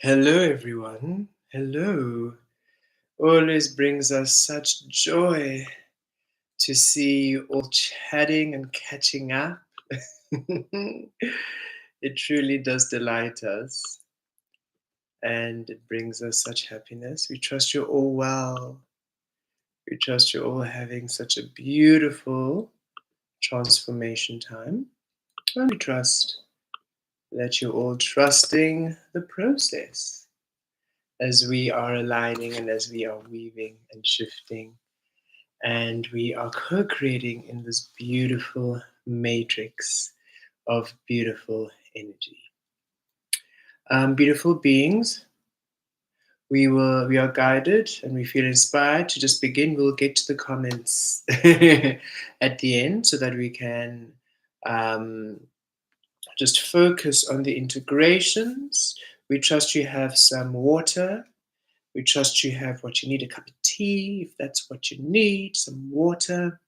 Hello, everyone. Hello. Always brings us such joy to see you all chatting and catching up. It truly does delight us and it brings us such happiness. We trust you're all well. We trust you're all having such a beautiful transformation time. And we trust that you're all trusting the process as we are aligning and as we are weaving and shifting and we are co-creating in this beautiful matrix of beautiful energy. Beautiful beings, we are guided and we feel inspired to just begin. We'll get to the comments at the end so that we can um, just focus on the integrations. We trust you have some water. We trust you have what you need, a cup of tea, if that's what you need, some water.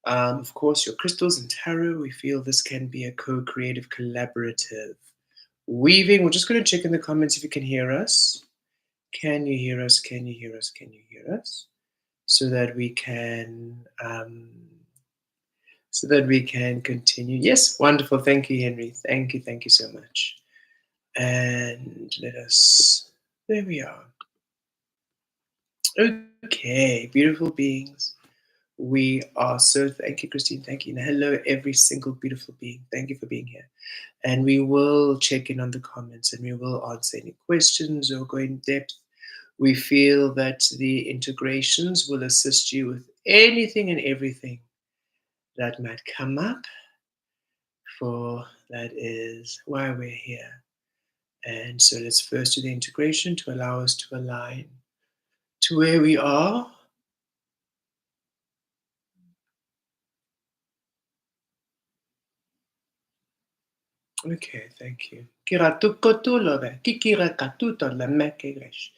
Of course, your crystals and tarot. We feel this can be a co-creative, collaborative weaving. We're just going to check in the comments if you can hear us. Can you hear us? Can you hear us? Can you hear us? So that we can continue. Yes, wonderful. Thank you, Henry. Thank you so much. And let us. There we are. Okay, beautiful beings. We are so, thank you, Christine. Thank you. And hello, every single beautiful being. Thank you for being here. And we will check in on the comments and we will answer any questions or go in depth. We feel that the integrations will assist you with anything and everything that might come up, for that is why we're here. And so let's first do the integration to allow us to align to where we are. Okay, thank you. Kira tukotulove, kikira katuta la mekegresh.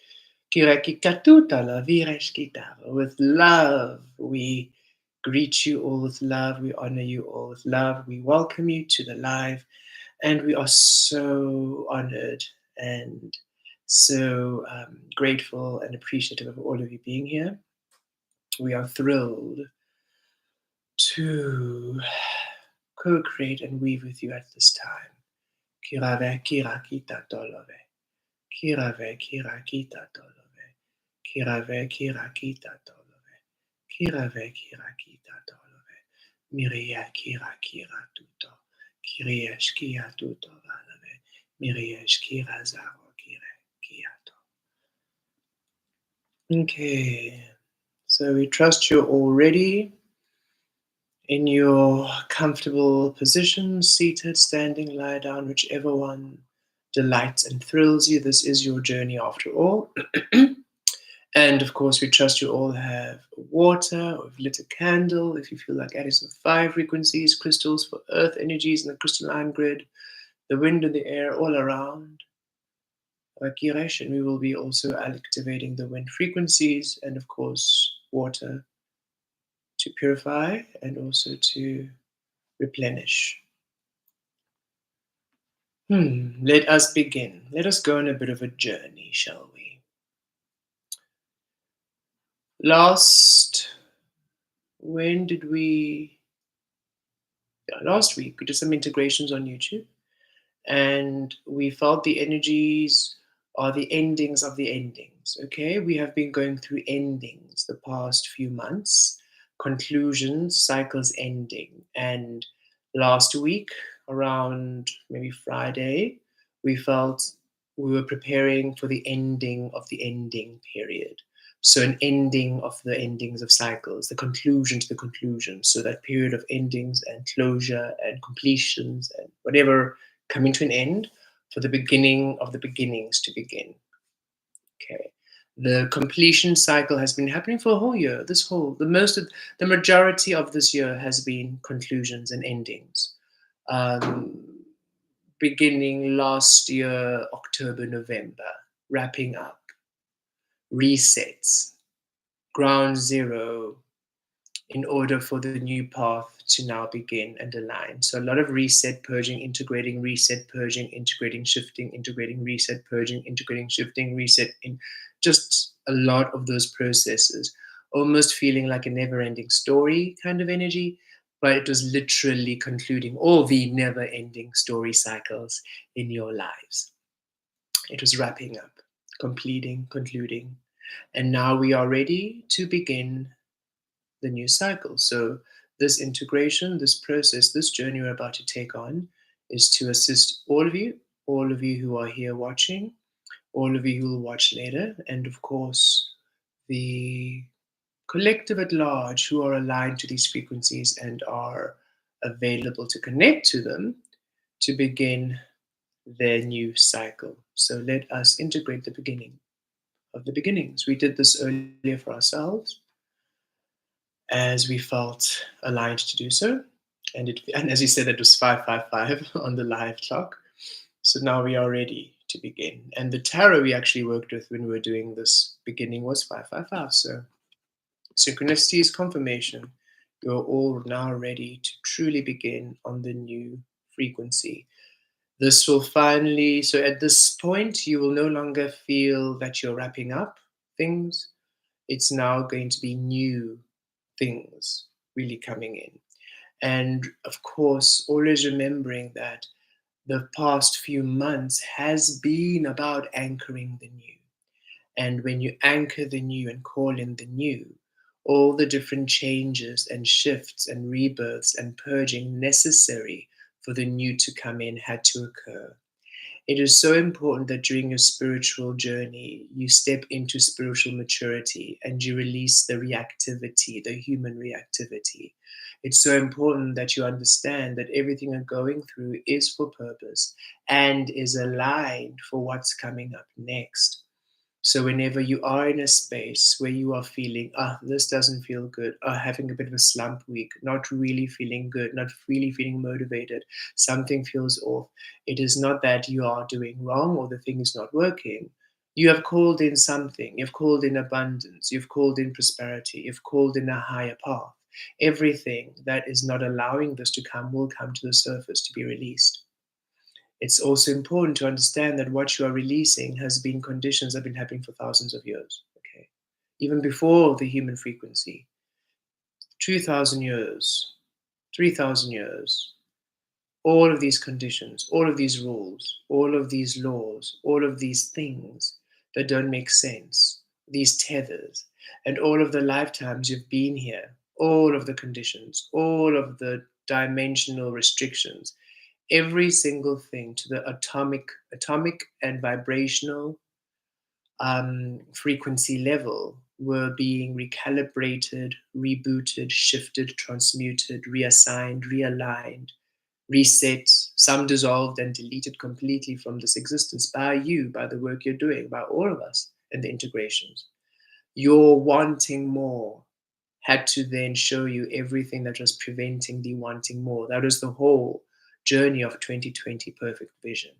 Kira kikatuta la viresh kitava. With love, we greet you all with love. We honor you all with love. We welcome you to the live. And we are so honored and so grateful and appreciative of all of you being here. We are thrilled to co-create and weave with you at this time. Kirave kira kita tolove. Kirave kira kita tolove. Kirave kira kita tolove. Kirave kira kita tolove. Miria kira kira tuto. Kiriesh kia tuto valove. Miriesh kira zaro kire kiato. Okay. So we trust you're all ready in your comfortable position, seated, standing, lie down, whichever one delights and thrills you. This is your journey after all. And of course, we trust you all have water or lit a candle. If you feel like adding some 5 frequencies, crystals for earth energies in the crystalline grid, the wind and the air all around. And we will be also activating the wind frequencies and of course water to purify and also to replenish. Let us begin. Let us go on a bit of a journey, shall we? Last week we did some integrations on YouTube and we felt the energies are the endings of the endings. Okay, we have been going through endings the past few months, conclusions, cycles ending. And last week, around maybe Friday, we felt we were preparing for the ending of the ending period. So an ending of the endings of cycles, the conclusion to the conclusion. So that period of endings and closure and completions and whatever coming to an end for the beginning of the beginnings to begin. Okay. The completion cycle has been happening for a whole year. The majority of this year has been conclusions and endings. Beginning last year, October, November, wrapping up, resets, ground zero, in order for the new path to now begin and align. So, a lot of reset, purging, integrating, reset, purging, integrating, shifting, integrating, reset, purging, integrating, shifting, reset, in just a lot of those processes, almost feeling like a never ending story kind of energy. But it was literally concluding all the never ending story cycles in your lives. It was wrapping up, completing, concluding. And now we are ready to begin the new cycle. So, this integration, this process, this journey we're about to take on is to assist all of you who are here watching, all of you who will watch later, and of course, the collective at large who are aligned to these frequencies and are available to connect to them to begin their new cycle. So, let us integrate the beginning of the beginnings. We did this earlier for ourselves as we felt aligned to do so. And as you said, it was 555 on the live clock. So now we are ready to begin. And the tarot we actually worked with when we were doing this beginning was 555. So synchronicity is confirmation. You're all now ready to truly begin on the new frequency. This will finally, so at this point, you will no longer feel that you're wrapping up things. It's now going to be new things really coming in. And of course, always remembering that the past few months has been about anchoring the new. And when you anchor the new and call in the new, all the different changes and shifts and rebirths and purging necessary for the new to come in had to occur. It is so important that during your spiritual journey, you step into spiritual maturity and you release the reactivity, the human reactivity. It's so important that you understand that everything you're going through is for purpose and is aligned for what's coming up next. So whenever you are in a space where you are feeling, this doesn't feel good, having a bit of a slump week, not really feeling good, not really feeling motivated, something feels off, it is not that you are doing wrong or the thing is not working. You have called in something, you've called in abundance, you've called in prosperity, you've called in a higher path. Everything that is not allowing this to come will come to the surface to be released. It's also important to understand that what you are releasing has been conditions that have been happening for thousands of years. Okay, even before the human frequency, 2,000 years, 3,000 years, all of these conditions, all of these rules, all of these laws, all of these things that don't make sense, these tethers, and all of the lifetimes you've been here, all of the conditions, all of the dimensional restrictions, every single thing to the atomic and vibrational frequency level were being recalibrated, rebooted, shifted, transmuted, reassigned, realigned, reset, some dissolved and deleted completely from this existence by you, by the work you're doing, by all of us and the integrations. Your wanting more had to then show you everything that was preventing the wanting more. That was the whole journey of 2020 perfect vision.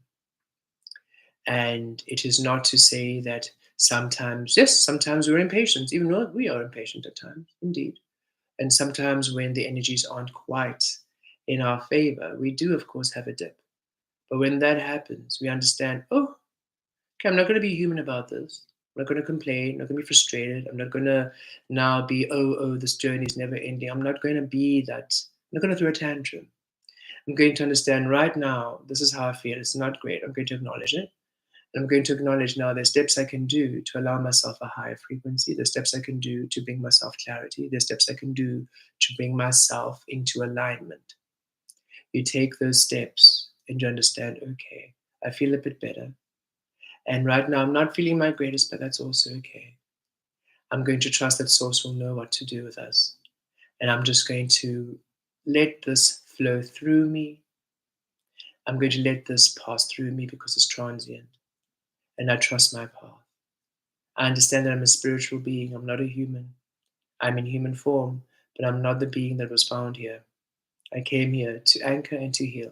And it is not to say that sometimes, yes, sometimes we're impatient, even though we are impatient at times, indeed. And sometimes when the energies aren't quite in our favor, we do, of course, have a dip. But when that happens, we understand, oh, okay, I'm not going to be human about this. I'm not going to complain. I'm not going to be frustrated. I'm not going to now be, this journey is never ending. I'm not going to be that. I'm not going to throw a tantrum. I'm going to understand right now, this is how I feel. It's not great. I'm going to acknowledge it. And I'm going to acknowledge now there's steps I can do to allow myself a higher frequency. There's steps I can do to bring myself clarity. There's steps I can do to bring myself into alignment. You take those steps and you understand, okay, I feel a bit better. And right now I'm not feeling my greatest, but that's also okay. I'm going to trust that Source will know what to do with us. And I'm just going to let this flow through me. I'm going to let this pass through me because it's transient. And I trust my path. I understand that I'm a spiritual being. I'm not a human. I'm in human form, but I'm not the being that was found here. I came here to anchor and to heal.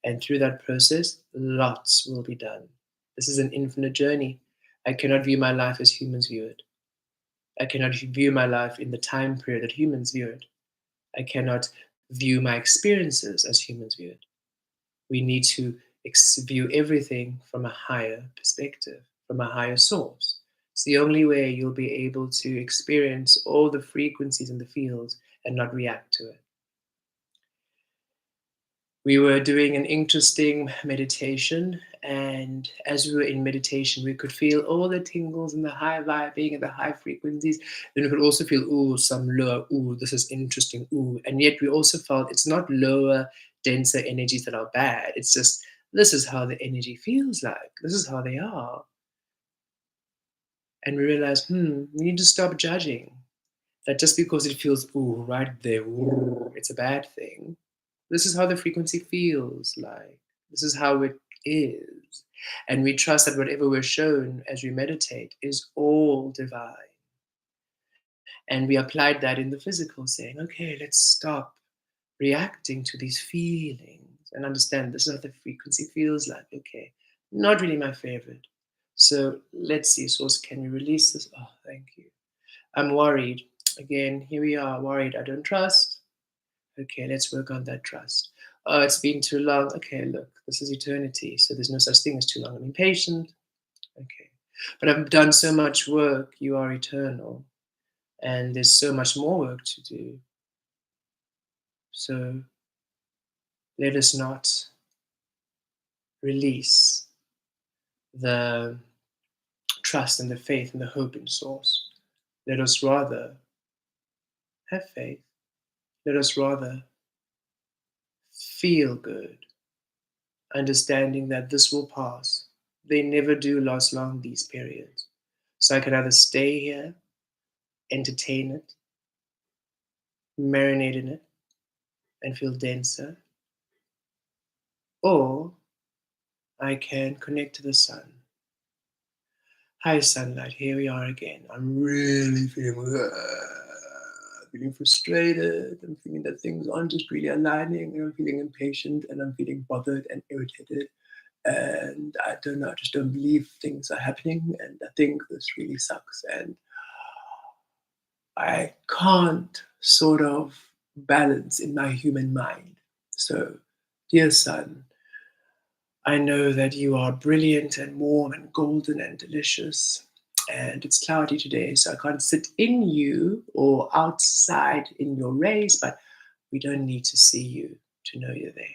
And through that process, lots will be done. This is an infinite journey. I cannot view my life as humans view it. I cannot view my life in the time period that humans view it. I cannot view my experiences as humans view it. We need to view everything from a higher perspective, from a higher source. It's the only way you'll be able to experience all the frequencies in the field and not react to it. We were doing an interesting meditation, and as we were in meditation, we could feel all the tingles and the high vibing and the high frequencies. Then we could also feel, ooh, some lower, ooh, this is interesting, ooh. And yet we also felt it's not lower, denser energies that are bad. It's just, this is how the energy feels like. This is how they are. And we realized, we need to stop judging that just because it feels, ooh, right there, ooh, it's a bad thing. This is how the frequency feels like. This is how it is. And we trust that whatever we're shown as we meditate is all divine. And we applied that in the physical, saying, okay, let's stop reacting to these feelings and understand this is how the frequency feels like. Okay, not really my favorite. So let's see, Source, can we release this? Oh, thank you. I'm worried. Again, here we are, worried. I don't trust. Okay, let's work on that trust. Oh, it's been too long. Okay, look, this is eternity. So there's no such thing as too long. I'm impatient. Okay. But I've done so much work. You are eternal. And there's so much more work to do. So let us not release the trust and the faith and the hope in Source. Let us rather have faith. Let us rather feel good, understanding that this will pass. They never do last long, these periods. So I can either stay here, entertain it, marinate in it, and feel denser, or I can connect to the sun. Hi, sunlight. Here we are again. I'm really feeling frustrated. I'm feeling that things aren't just really aligning. And I'm feeling impatient, and I'm feeling bothered and irritated. And I don't know. I just don't believe things are happening. And I think this really sucks. And I can't sort of balance in my human mind. So, dear sun, I know that you are brilliant and warm and golden and delicious. And it's cloudy today, so I can't sit in you or outside in your rays, but we don't need to see you to know you're there.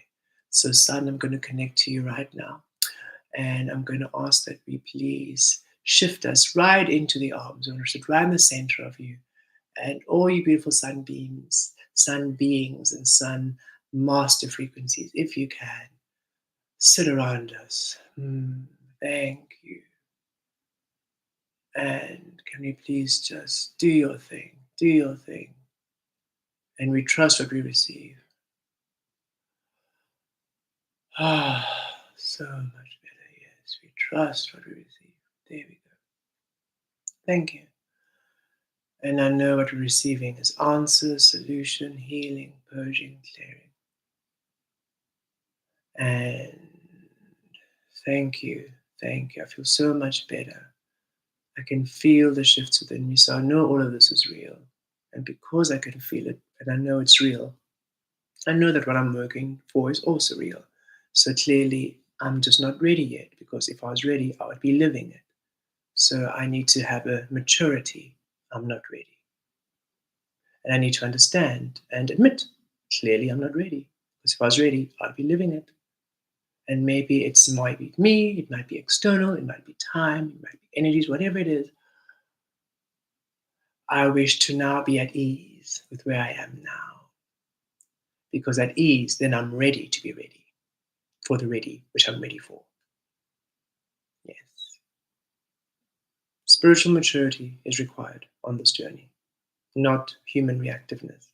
So, sun, I'm going to connect to you right now. And I'm going to ask that we please shift us right into the arms. I'm going to sit right in the center of you. And all you beautiful sunbeams, sun beings, and sun master frequencies, if you can, sit around us. Thank you. And can we please just do your thing? Do your thing. And we trust what we receive. So much better. Yes, we trust what we receive. There we go. Thank you. And I know what we're receiving is answers, solution, healing, purging, clearing. And thank you. Thank you. I feel so much better. I can feel the shifts within me. So I know all of this is real. And because I can feel it and I know it's real, I know that what I'm working for is also real. So clearly, I'm just not ready yet, because if I was ready, I would be living it. So I need to have a maturity. I'm not ready. And I need to understand and admit, clearly, I'm not ready. Because if I was ready, I'd be living it. And maybe it might be me, it might be external, it might be time, it might be energies, whatever it is. I wish to now be at ease with where I am now. Because at ease, then I'm ready to be ready for the ready, which I'm ready for. Yes. Spiritual maturity is required on this journey, not human reactiveness.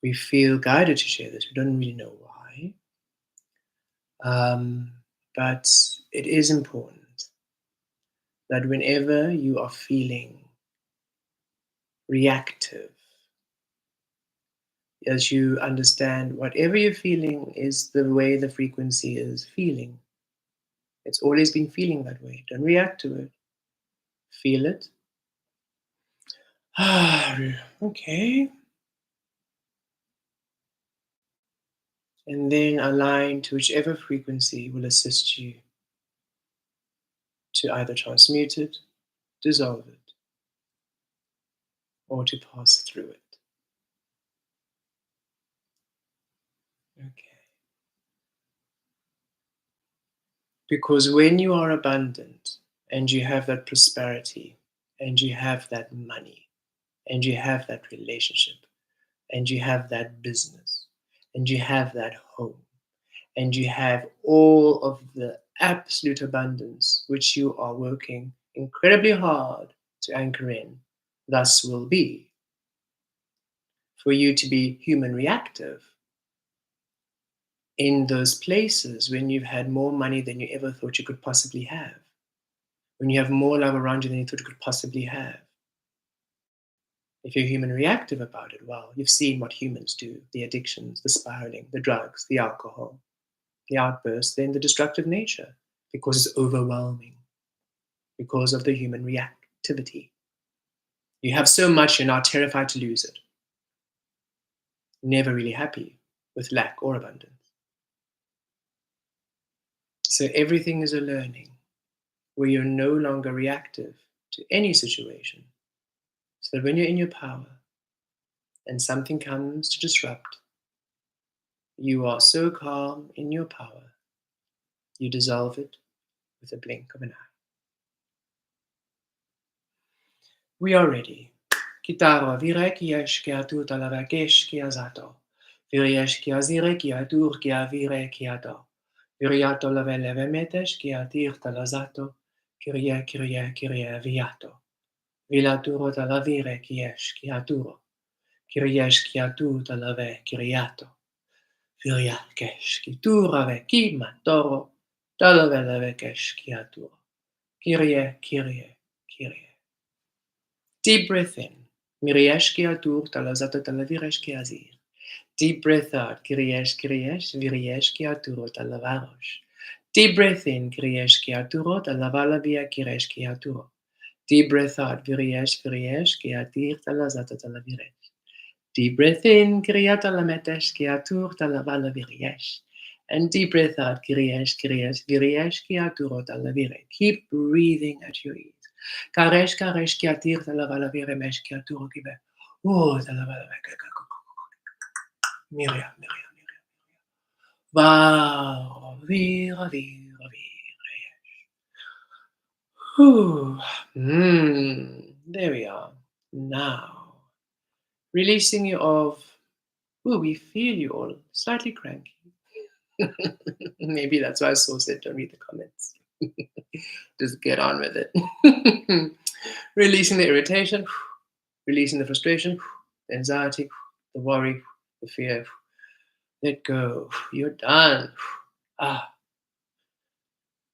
We feel guided to share this. We don't really know why. But it is important that whenever you are feeling reactive, as you understand whatever you're feeling is the way the frequency is feeling. It's always been feeling that way. Don't react to it. Feel it. Okay. And then align to whichever frequency will assist you to either transmute it, dissolve it, or to pass through it. Okay. Because when you are abundant and you have that prosperity and you have that money and you have that relationship and you have that business and you have that home and you have all of the absolute abundance which you are working incredibly hard to anchor in, thus will be for you to be human reactive in those places when you've had more money than you ever thought you could possibly have, when you have more love around you than you thought you could possibly have. If you're human reactive about it, well, you've seen what humans do, the addictions, the spiraling, the drugs, the alcohol, the outbursts, then the destructive nature, because it's overwhelming, because of the human reactivity. You have so much, you're now terrified to lose it. Never really happy with lack or abundance. So everything is a learning where you're no longer reactive to any situation. So that when you're in your power and something comes to disrupt, you are so calm in your power, you dissolve it with a blink of an eye. We are ready. Kitara virekiash kia tuta lavakesh kia zato. Viriash kia zire kia dur kia vire kia do. Viriato lavele vemetesh kia tirta lazato. Kiria viato. Vilaturo talavire kiesh kia turo. Kiriesh kia tuta lave kiriato. Viriakesh ki turave ki matoro. Talavele vekesh kia turo. Kirie. Deep breath in. Mirieshki atur talazata talavireshki azir. Deep breath out. Kiriesh, virieshki aturo talavarosh. Deep breath in. Kirieshki aturo talavalavia kireshki aturo. Deep breath out. Viriesh, atir talazata talaviresh. Deep breath in. Kriata lametesh atur talavala. And deep breath out. Viriesh, aturo talavire. Keep breathing at your ease. Karesh ki atir talavala viremesh ki aturo kibe. Oh, talavala Miriam. Va, vira. There we are. Now, releasing you of, we feel you all slightly cranky. Maybe that's why Soul said don't read the comments. Just get on with it. Releasing the irritation, releasing the frustration, the anxiety, the worry, the fear. Let go. You're done.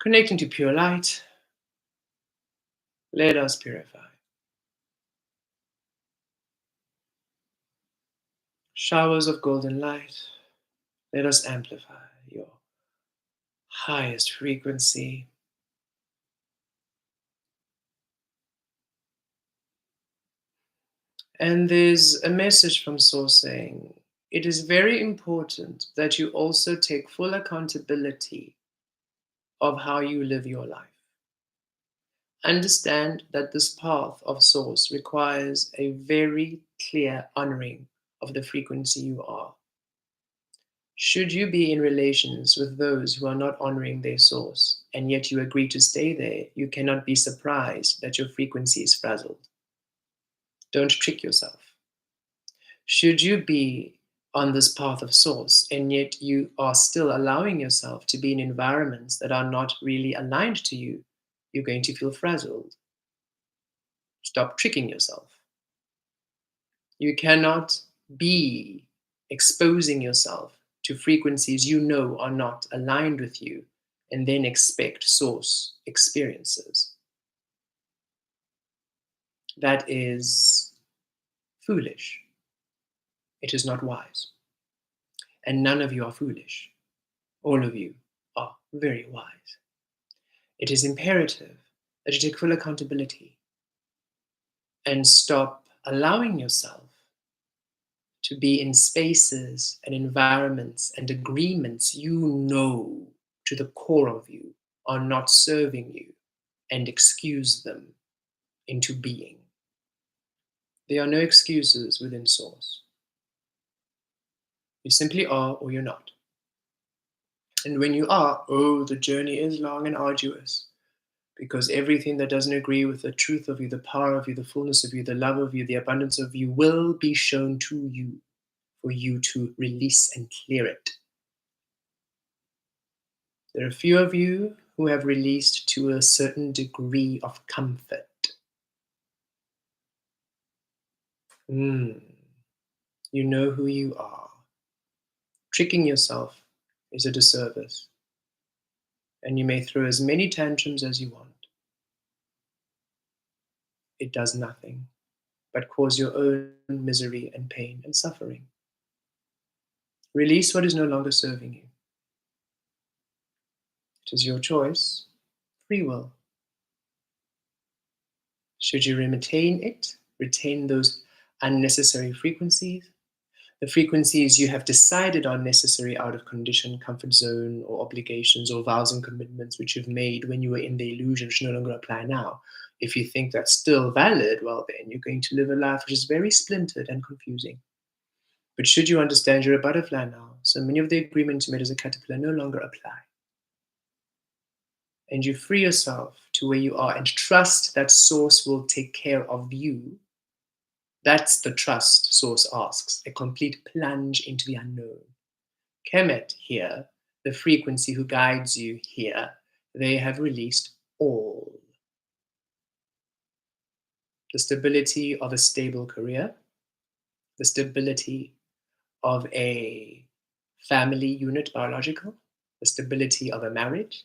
Connecting to pure light. Let us purify. Showers of golden light. Let us amplify your highest frequency. And there's a message from Source saying, it is very important that you also take full accountability of how you live your life. Understand that this path of Source requires a very clear honoring of the frequency you are. Should you be in relations with those who are not honoring their source, and yet you agree to stay there, you cannot be surprised that your frequency is frazzled. Don't trick yourself. Should you be on this path of source, and yet you are still allowing yourself to be in environments that are not really aligned to you, you're going to feel frazzled. Stop tricking yourself. You cannot be exposing yourself to frequencies you know are not aligned with you and then expect source experiences. That is foolish. It is not wise. And none of you are foolish. All of you are very wise. It is imperative that you take full accountability and stop allowing yourself to be in spaces and environments and agreements you know to the core of you are not serving you, and excuse them into being. There are no excuses within Source. You simply are or you're not. And when you are, oh, the journey is long and arduous, because everything that doesn't agree with the truth of you, the power of you, the fullness of you, the love of you, the abundance of you will be shown to you for you to release and clear it. There are a few of you who have released to a certain degree of comfort. You know who you are. Tricking yourself is a disservice, and you may throw as many tantrums as you want. It does nothing but cause your own misery and pain and suffering. Release what is no longer serving you. It is your choice, free will. Should you retain those unnecessary frequencies, the frequencies you have decided are necessary out of condition, comfort zone, or obligations, or vows and commitments which you've made when you were in the illusion, which no longer apply now. If you think that's still valid, well, then you're going to live a life which is very splintered and confusing. But should you understand you're a butterfly now, so many of the agreements you made as a caterpillar no longer apply. And you free yourself to where you are and trust that Source will take care of you. That's the trust Source asks, a complete plunge into the unknown. Kemet here, the frequency who guides you here, they have released all. The stability of a stable career, the stability of a family unit biological, the stability of a marriage,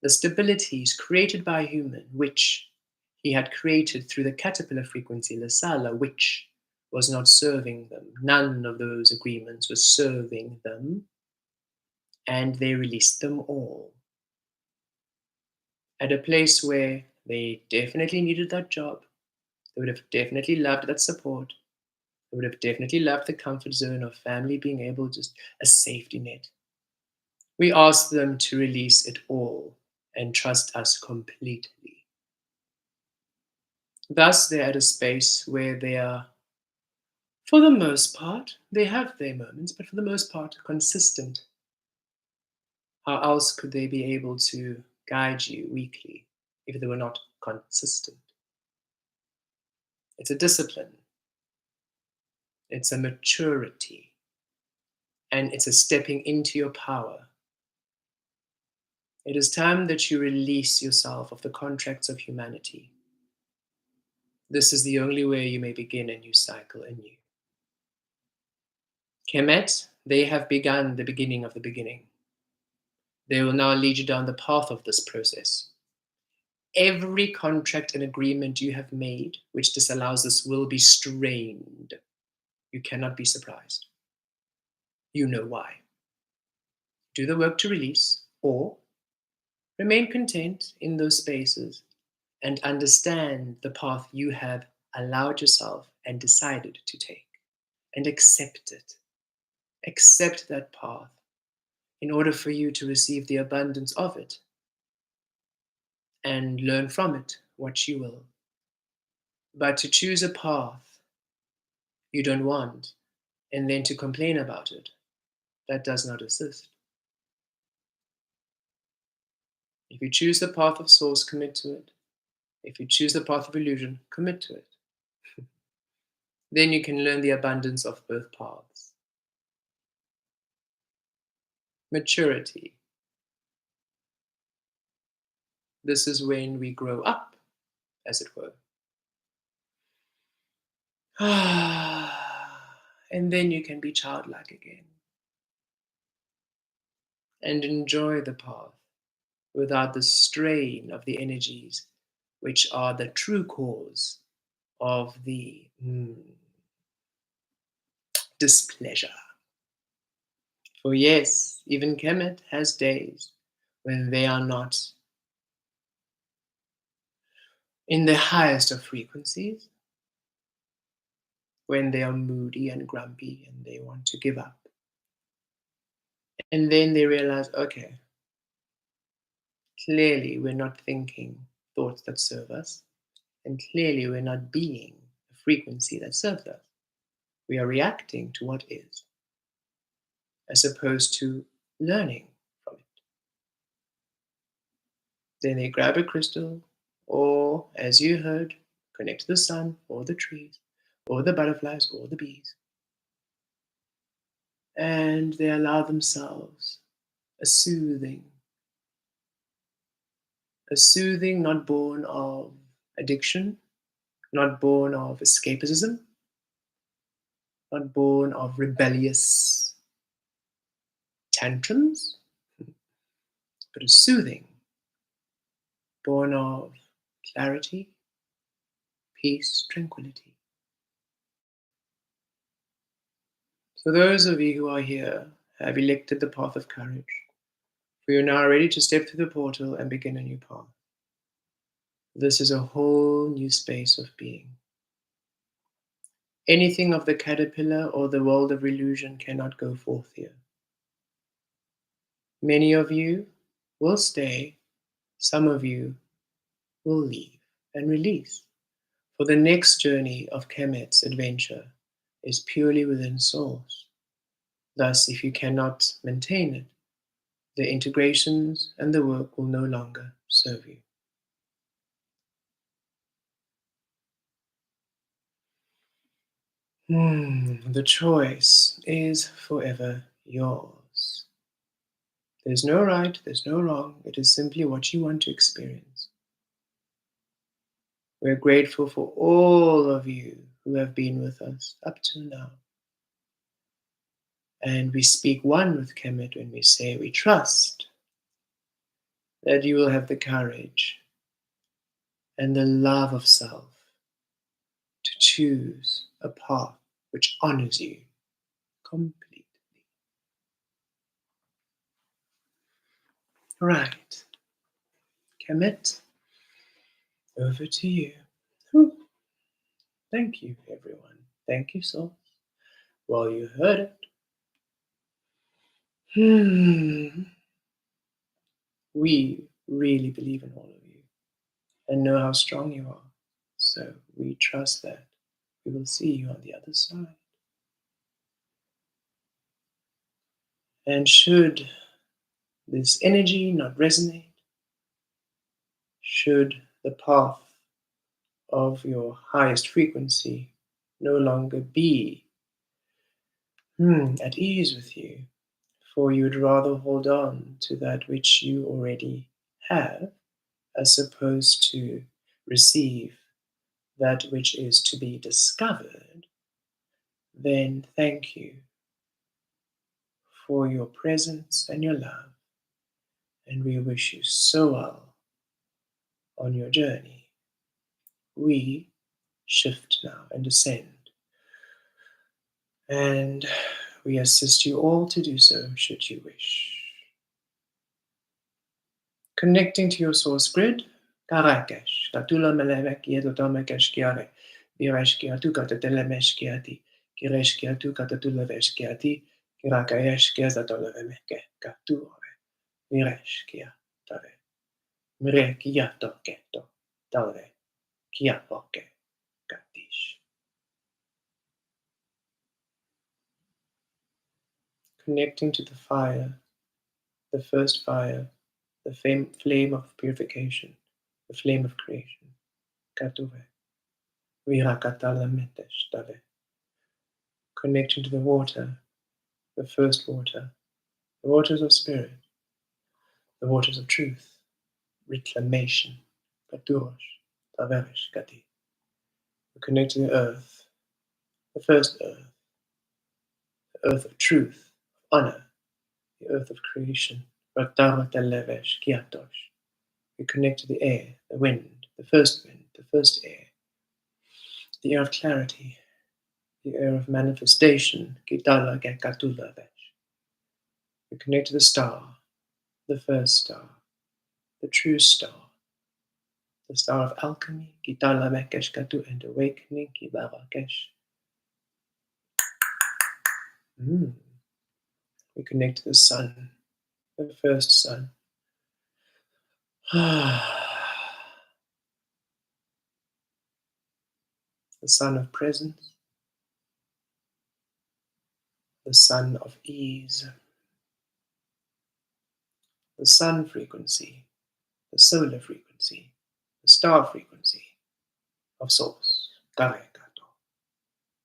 the stabilities created by a human, which he had created through the caterpillar frequency, Lasala, which was not serving them. None of those agreements was serving them, and they released them all. At a place where they definitely needed that job, they would have definitely loved that support, they would have definitely loved the comfort zone of family being able just a safety net. We asked them to release it all and trust us completely. Thus, they're at a space where they are, for the most part, they have their moments, but for the most part, consistent. How else could they be able to guide you weekly if they were not consistent? It's a discipline, it's a maturity, and it's a stepping into your power. It is time that you release yourself of the contracts of humanity. This is the only way you may begin a new cycle anew. Kemet, they have begun the beginning of the beginning. They will now lead you down the path of this process. Every contract and agreement you have made which disallows this will be strained. You cannot be surprised. You know why. Do the work to release, or remain content in those spaces and understand the path you have allowed yourself and decided to take, and accept it. Accept that path in order for you to receive the abundance of it and learn from it what you will. But to choose a path you don't want and then to complain about it, that does not assist. If you choose the path of Source, commit to it. If you choose the path of illusion, commit to it. Then you can learn the abundance of both paths. Maturity. This is when we grow up, as it were. And then you can be childlike again and enjoy the path without the strain of the energies which are the true cause of the displeasure. For yes, even Kemet has days when they are not in the highest of frequencies, when they are moody and grumpy and they want to give up. And then they realize, okay, clearly we're not thinking thoughts that serve us, and clearly we're not being a frequency that serves us. We are reacting to what is, as opposed to learning from it. Then they grab a crystal, or, as you heard, connect to the sun, or the trees, or the butterflies, or the bees, and they allow themselves a soothing not born of addiction, not born of escapism, not born of rebellious tantrums, but a soothing born of clarity, peace, tranquility. So those of you who are here have elected the path of courage, for you're now ready to step through the portal and begin a new path. This is a whole new space of being. Anything of the caterpillar or the world of illusion cannot go forth here. Many of you will stay, some of you will leave and release. For the next journey of Kemet's adventure is purely within Source. Thus, if you cannot maintain it, the integrations and the work will no longer serve you. The choice is forever yours. There's no right, there's no wrong. It is simply what you want to experience. We're grateful for all of you who have been with us up to now. And we speak one with Kemet when we say we trust that you will have the courage and the love of self to choose a path which honors you completely. Right. Kemet, over to you. Whew. Thank you, everyone. Thank you, souls. Well, you heard it. We really believe in all of you and know how strong you are. So we trust that we will see you on the other side. And should this energy not resonate, should the path of your highest frequency no longer be at ease with you, for you would rather hold on to that which you already have as opposed to receive that which is to be discovered, then thank you for your presence and your love. And we wish you so well on your journey. We shift now and ascend. And we assist you all to do so should you wish. Connecting to your source grid, Karakesh, Katula Melevekia Dotomekeshkiare, Vireshkia Tukatatelemeshkiati, Kireshkia Tukatatuleveshkiati, Kirakayeshkia Zatolevemeke, Kature, Vireshkia Tare, Mirekia Toketo, Tare, Kiapoke, Katish. Connecting to the fire, the first fire, the flame of purification, the flame of creation. Katuve. Virakatalameteshtave. Connecting to the water, the first water, the waters of spirit, the waters of truth, reclamation. Katurosh, Taverish, Kati. Connect to the earth, the first earth, the earth of truth, honor, the earth of creation. Rataratallevesh, Kiatosh. We connect to the air, the wind, the first air, the air of clarity, the air of manifestation. Kitala Gekatulavesh. We connect to the star, the first star, the true star, the star of alchemy, Kitala Mekesh Katu, and awakening, Kibarakesh. Mm. We connect to the sun, the first sun. The sun of presence, the sun of ease, the sun frequency, the solar frequency, the star frequency of source. Karekato.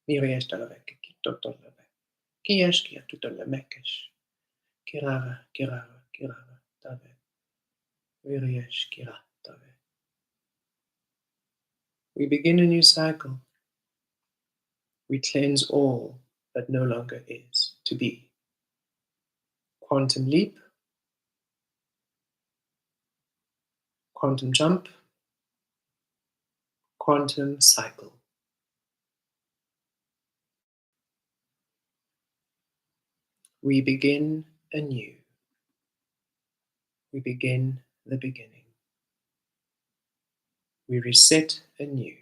Miriyesh talaveke kitotolave. Kiyesh kiatutolamekesh. Kirara, kirara, kirara, tave. Miriyesh kiratave. We begin a new cycle. We cleanse all that no longer is to be. Quantum leap, quantum jump, quantum cycle. We begin anew. We begin the beginning. We reset anew.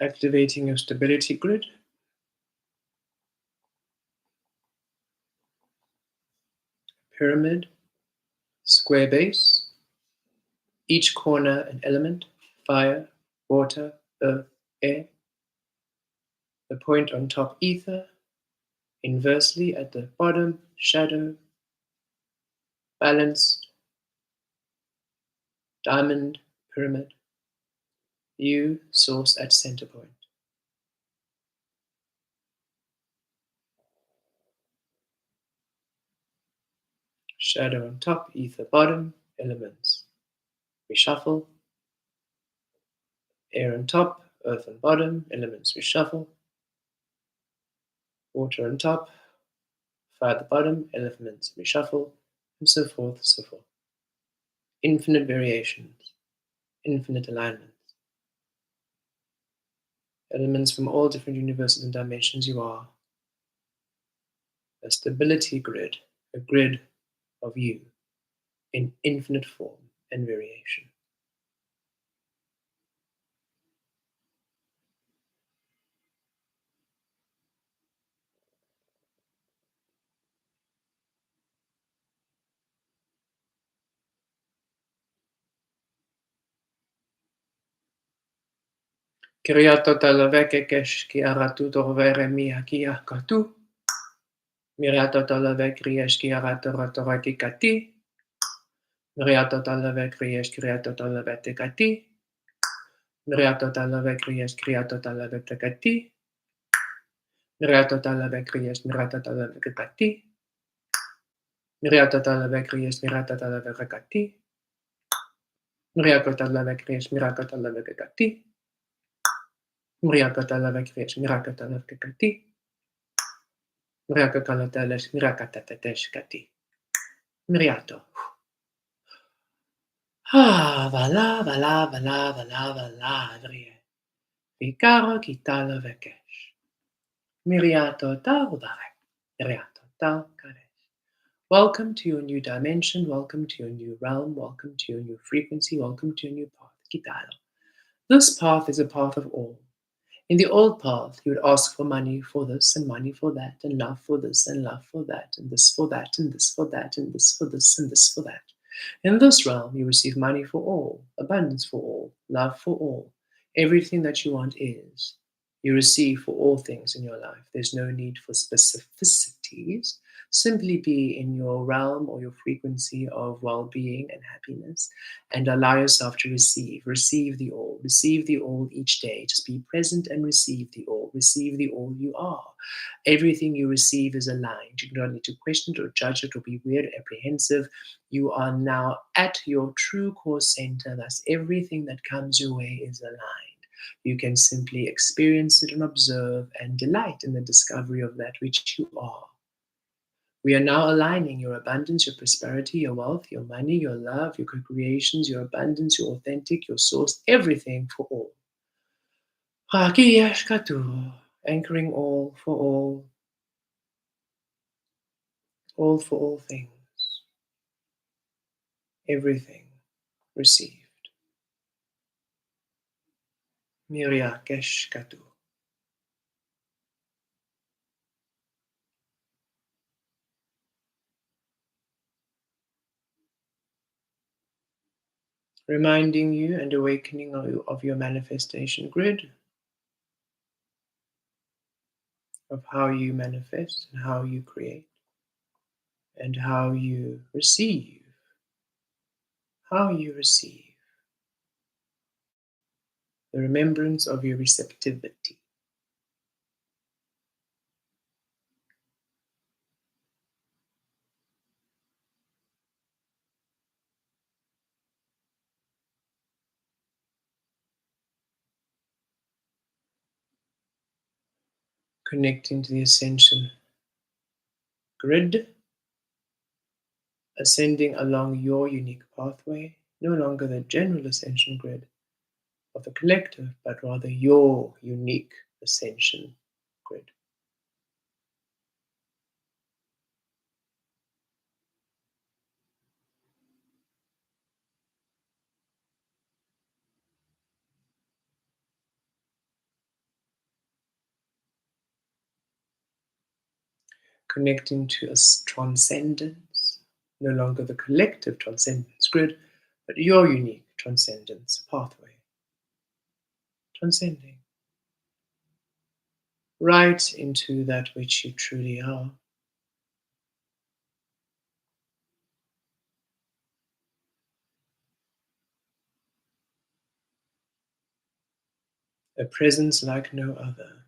Activating your stability grid. Pyramid, square base, each corner an element: fire, water, earth, air. The point on top, ether. Inversely at the bottom, shadow. Balanced, diamond, pyramid. You, source at center point. Shadow on top, ether bottom, elements. Reshuffle. Air on top, earth on bottom, elements reshuffle. Water on top, fire at the bottom, elements reshuffle, and so forth, so forth. Infinite variations, infinite alignments. Elements from all different universes and dimensions. You are a stability grid, a grid of you in infinite form and variation. Kiriato talaveke kesh ki aratu torvere mi haki akatu. Miriato talavek riesh ki aratu ratoraki kati. Miriato talavek riesh kriato talavete kati. Miriato talavek riesh kriato talavete kati. Miriato talavek riesh mirata talavek kati. Miriato talavek riesh mirata talavek kati. Miriato talavek riesh mirata talavek kati. Miriato talavek riesh mirata talavek kati. Miriato talavek mirata tatesh kati. Miriato. Vala, vala, vala, vala, vala, vrie. Vicaro kitalo vekesh. Miriato ta udare. Miriato ta karesh. Welcome to your new dimension. Welcome to your new realm. Welcome to your new frequency. Welcome to your new path. Kitalo. This path is a path of all. In the old path, you would ask for money for this and money for that, and love for this and love for that, and this for that, and this for that, and this for this, and this for that. In this realm, you receive money for all, abundance for all, love for all. Everything that you want is. You receive for all things in your life. There's no need for specificities. Simply be in your realm or your frequency of well being and happiness and allow yourself to receive. Receive the all. Receive the all each day. Just be present and receive the all. Receive the all you are. Everything you receive is aligned. You do not need to question it or judge it or be weird, apprehensive. You are now at your true core center. Thus, everything that comes your way is aligned. You can simply experience it and observe and delight in the discovery of that which you are. We are now aligning your abundance, your prosperity, your wealth, your money, your love, your co-creations, your abundance, your authentic, your source, everything for all. Anchoring all for all things, everything received. Miria Keshkatu. Reminding you and awakening of your manifestation grid, of how you manifest and how you create and how you receive, the remembrance of your receptivity. Connecting to the ascension grid, ascending along your unique pathway, no longer the general ascension grid of the collective, but rather your unique ascension grid. Connecting to a transcendence, no longer the collective transcendence grid, but your unique transcendence pathway. Transcending right into that which you truly are. A presence like no other.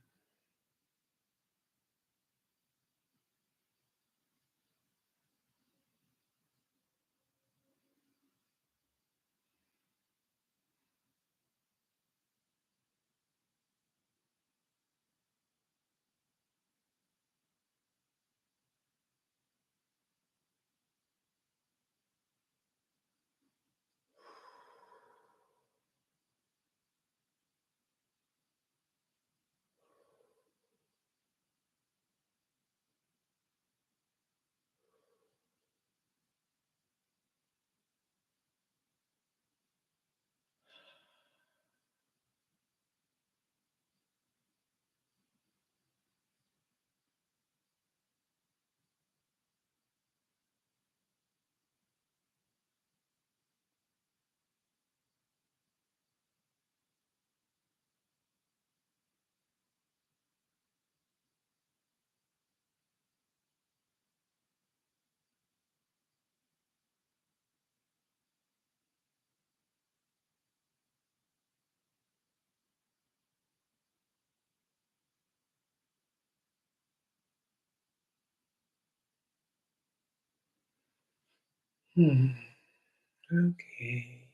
Okay.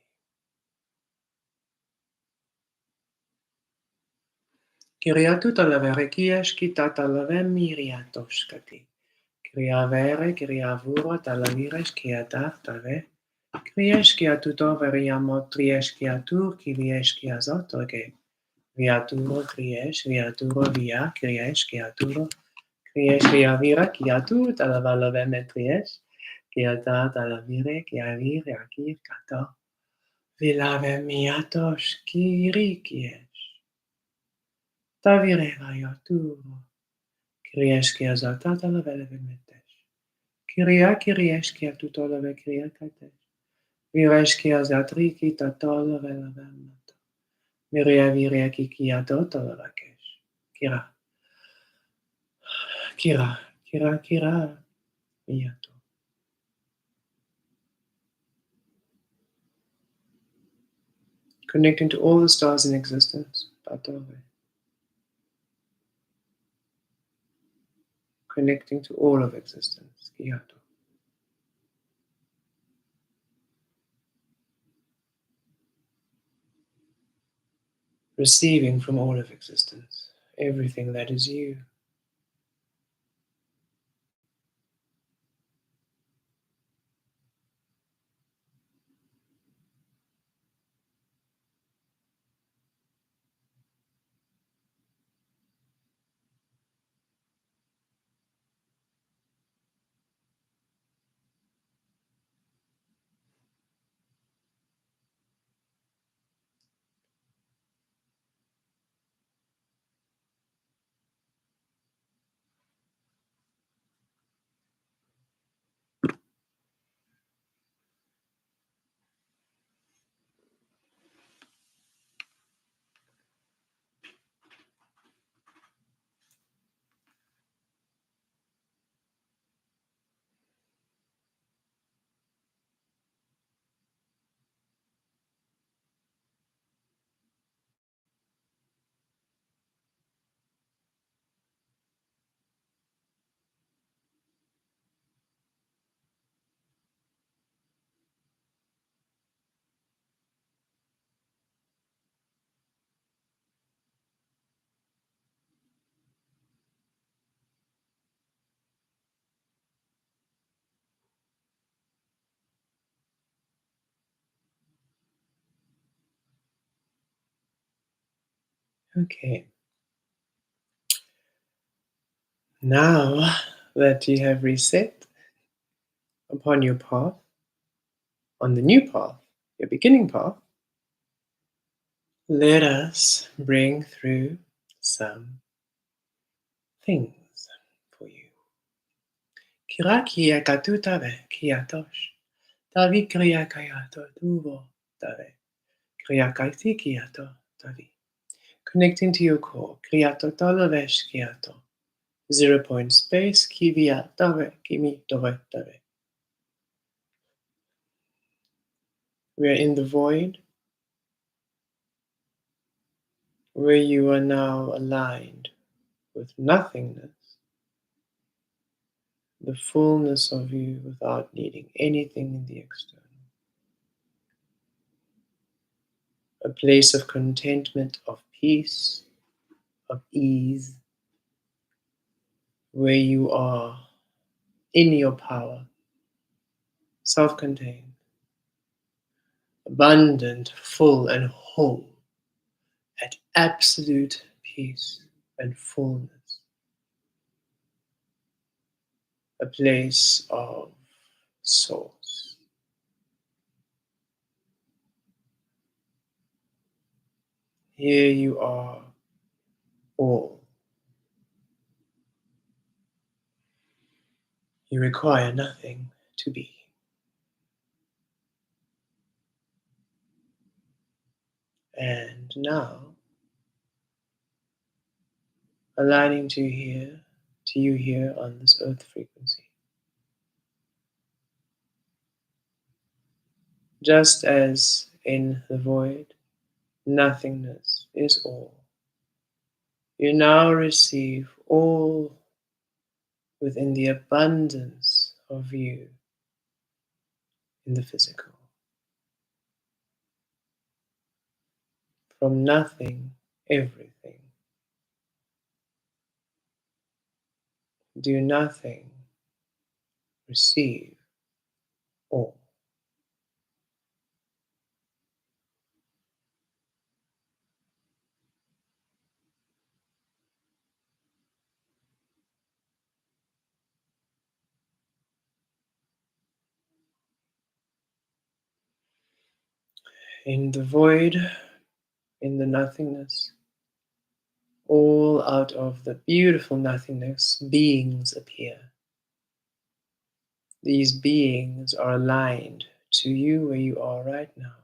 Kiriatu talavere kiaski tatalave miriatoskati. Kriavere kriavuro talavires kiatave. Krieskia tuto veriamo trieskia tur kilieskia zotoge. Viaturo viaturo via kiaturo. Krieskia vira kiatu talavalave metries. Kiata talavire kiavire akir kato. Vilave miatos kirikies. Tavireva iaturo. Krieskia zatata lavele metes. Krieskia tutolave kriakates. Vireskia zatriki tatola velavamato. Miria viria kikia totola vakesh. Kira. Miato. Connecting to all the stars in existence. Patove. Connecting to all of existence. Kiato. receiving from all of existence, everything that is you. Okay, now that you have reset upon your path, on the new path, your beginning path, let us bring through some things for you. Kirakia katutave kiatosh. Tavi kriya kayato tuvo tave. Kriya kaiti kiato tavi. Connecting to your core. Kriyato tolavesh kiato. 0 point space kivia tave kimi dove tave. We are in the void where you are now aligned with nothingness, the fullness of you without needing anything in the external. A place of contentment, of peace, of ease, where you are in your power, self contained, abundant, full, and whole, at absolute peace and fullness. A place of source. Here you are all. You require nothing to be. And now, aligning to you here on this earth frequency. Just as in the void, nothingness is all. You now receive all within the abundance of you in the physical. From nothing, everything. Do nothing, receive all. In the void, in the nothingness, all out of the beautiful nothingness, beings appear. These beings are aligned to you where you are right now.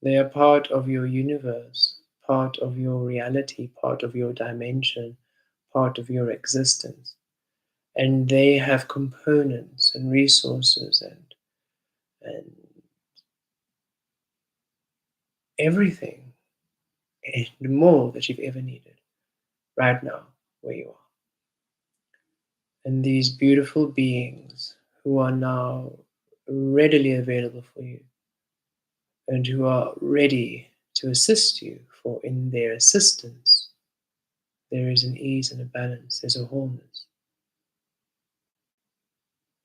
They are part of your universe, part of your reality, part of your dimension, part of your existence. And they have components and resources and everything and more that you've ever needed right now where you are. And these beautiful beings who are now readily available for you and who are ready to assist you, for in their assistance there is an ease and a balance, there's a wholeness.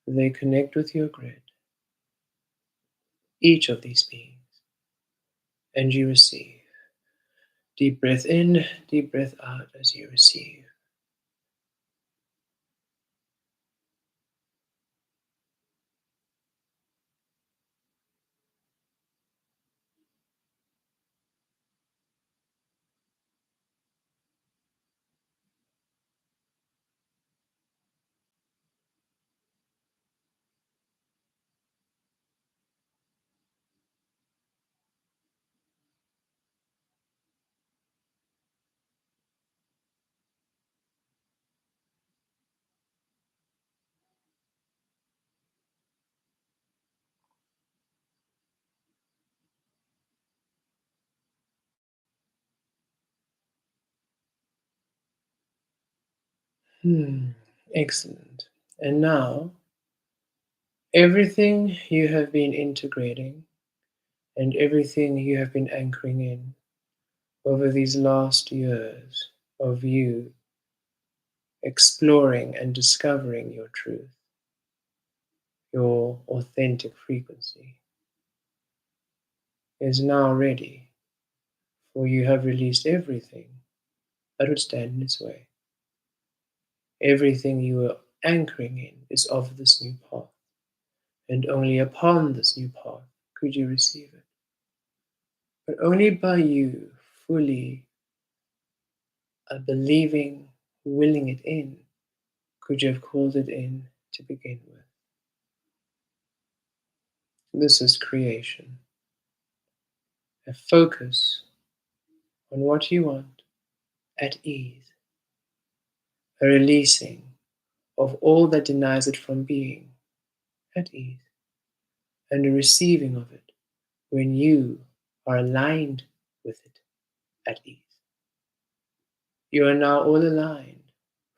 They connect with your grid, each of these beings, and you receive. Deep breath in, deep breath out as you receive. Excellent. And now, everything you have been integrating and everything you have been anchoring in over these last years of you exploring and discovering your truth, your authentic frequency, is now ready, for you have released everything that would stand in its way. Everything you were anchoring in is of this new path, and only upon this new path could you receive it. But only by you fully believing, willing it in, could you have called it in to begin with. This is creation, a focus on what you want at ease, a releasing of all that denies it from being at ease, and a receiving of it when you are aligned with it at ease. You are now all aligned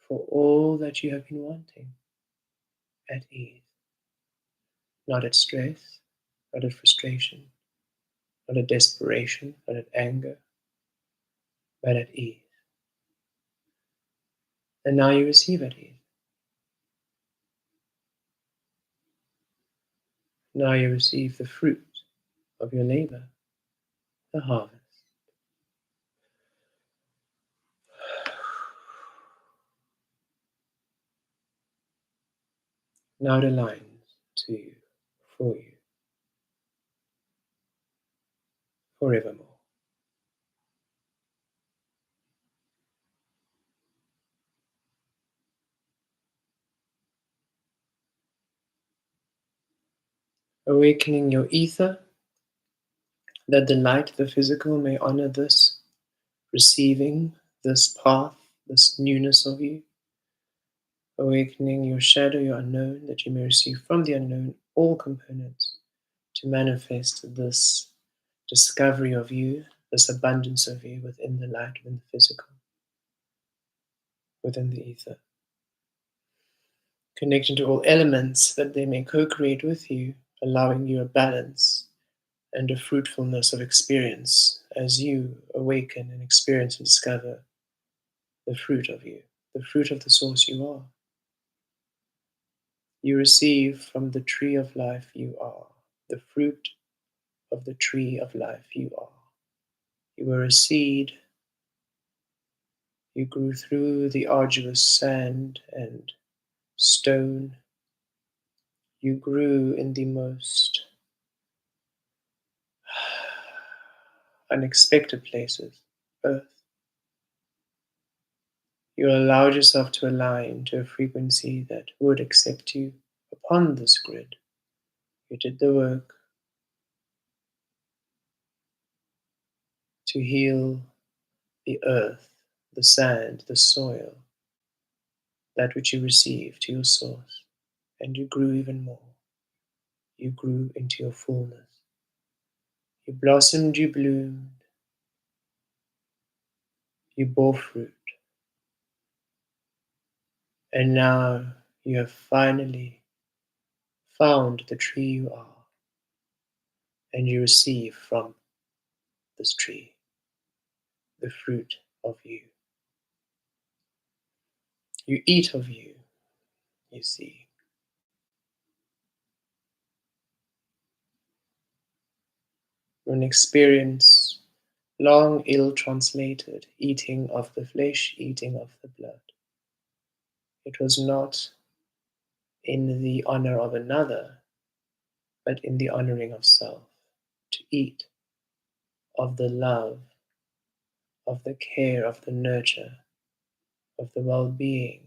for all that you have been wanting at ease, not at stress, not at frustration, not at desperation, not at anger, but at ease. And now you receive at ease. Now you receive the fruit of your labor, the harvest. Now it aligns to you, for you, forevermore. Awakening your ether, that the light, the physical, may honor this, receiving this path, this newness of you. Awakening your shadow, your unknown, that you may receive from the unknown all components to manifest this discovery of you, this abundance of you within the light, within the physical, within the ether. Connecting to all elements that they may co-create with you, allowing you a balance and a fruitfulness of experience as you awaken and experience and discover the fruit of you, the fruit of the source you are. You receive from the tree of life you are, the fruit of the tree of life you are. You were a seed. You grew through the arduous sand and stone. You grew in the most unexpected places, earth. You allowed yourself to align to a frequency that would accept you upon this grid. You did the work to heal the earth, the sand, the soil, that which you received to your source, and you grew even more. You grew into your fullness. You blossomed, you bloomed, you bore fruit, and now you have finally found the tree you are, and you receive from this tree, the fruit of you. You eat of you, you see. An experience long ill translated, eating of the flesh, eating of the blood. It was not in the honor of another, but in the honoring of self, to eat of the love, of the care, of the nurture, of the well being,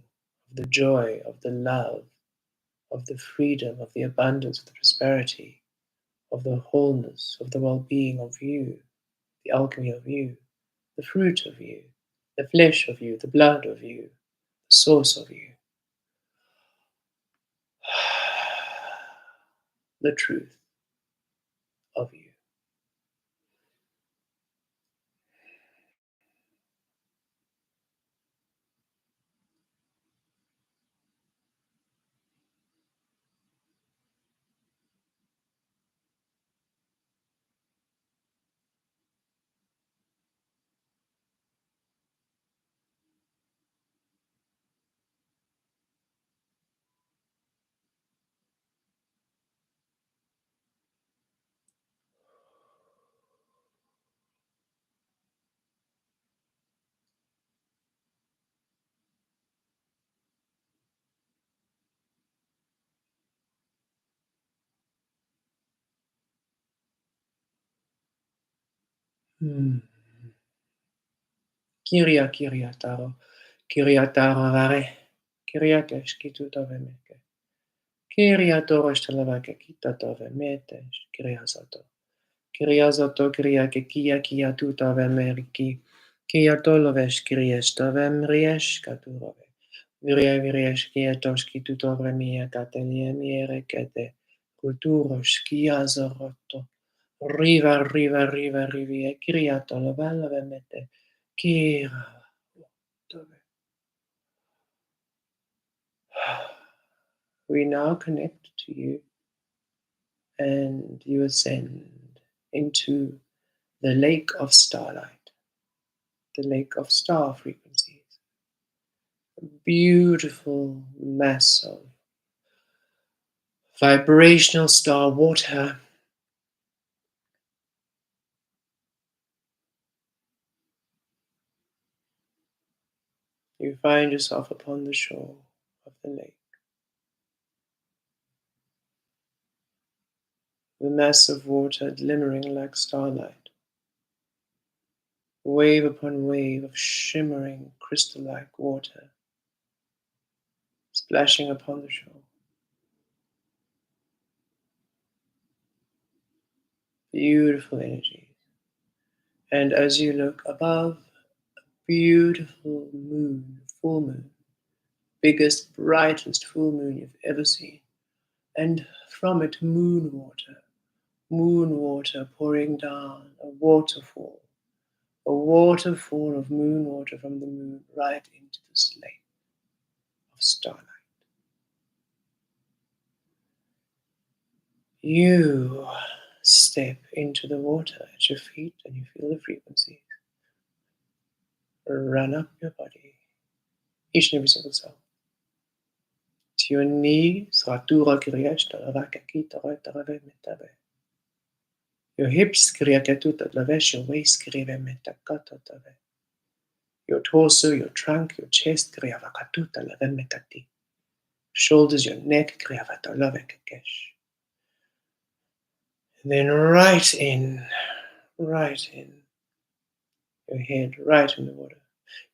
of the joy, of the love, of the freedom, of the abundance, of the prosperity, of the wholeness, of the well being of you, the alchemy of you, the fruit of you, the flesh of you, the blood of you, the source of you, the truth of you. Hmm. Kyria Kyria Taro, Kyria Taro Vare, Kyria Keshkitu Tavemeke, Kyria Torosh Talavake Kita Tavemetesh, Kyria Sato. Kiriazoto kiriake kia kia tutave meriki. Kia tolovesh kiriestave mriesh katurove. Virie viriesh kia toshki tutove mia katelie miere kete. Kulturosh kia zoroto. Riva riva riva rivie kiria tolovalove mete. Kira. We now connect to you and you ascend into the lake of starlight, the lake of star frequencies, a beautiful mass of vibrational star water. You find yourself upon the shore of the lake. The mass of water glimmering like starlight, wave upon wave of shimmering crystal-like water splashing upon the shore. Beautiful energies. And as you look above, a beautiful moon, full moon, biggest, brightest full moon you've ever seen. And from it, moon water pouring down, a waterfall of moon water from the moon right into this lake of starlight. You step into the water at your feet and you feel the frequencies run up your body, each and every single cell. To your knees, your hips, your waist, your torso, your trunk, your chest, shoulders, your neck, and then right in your head, right in the water.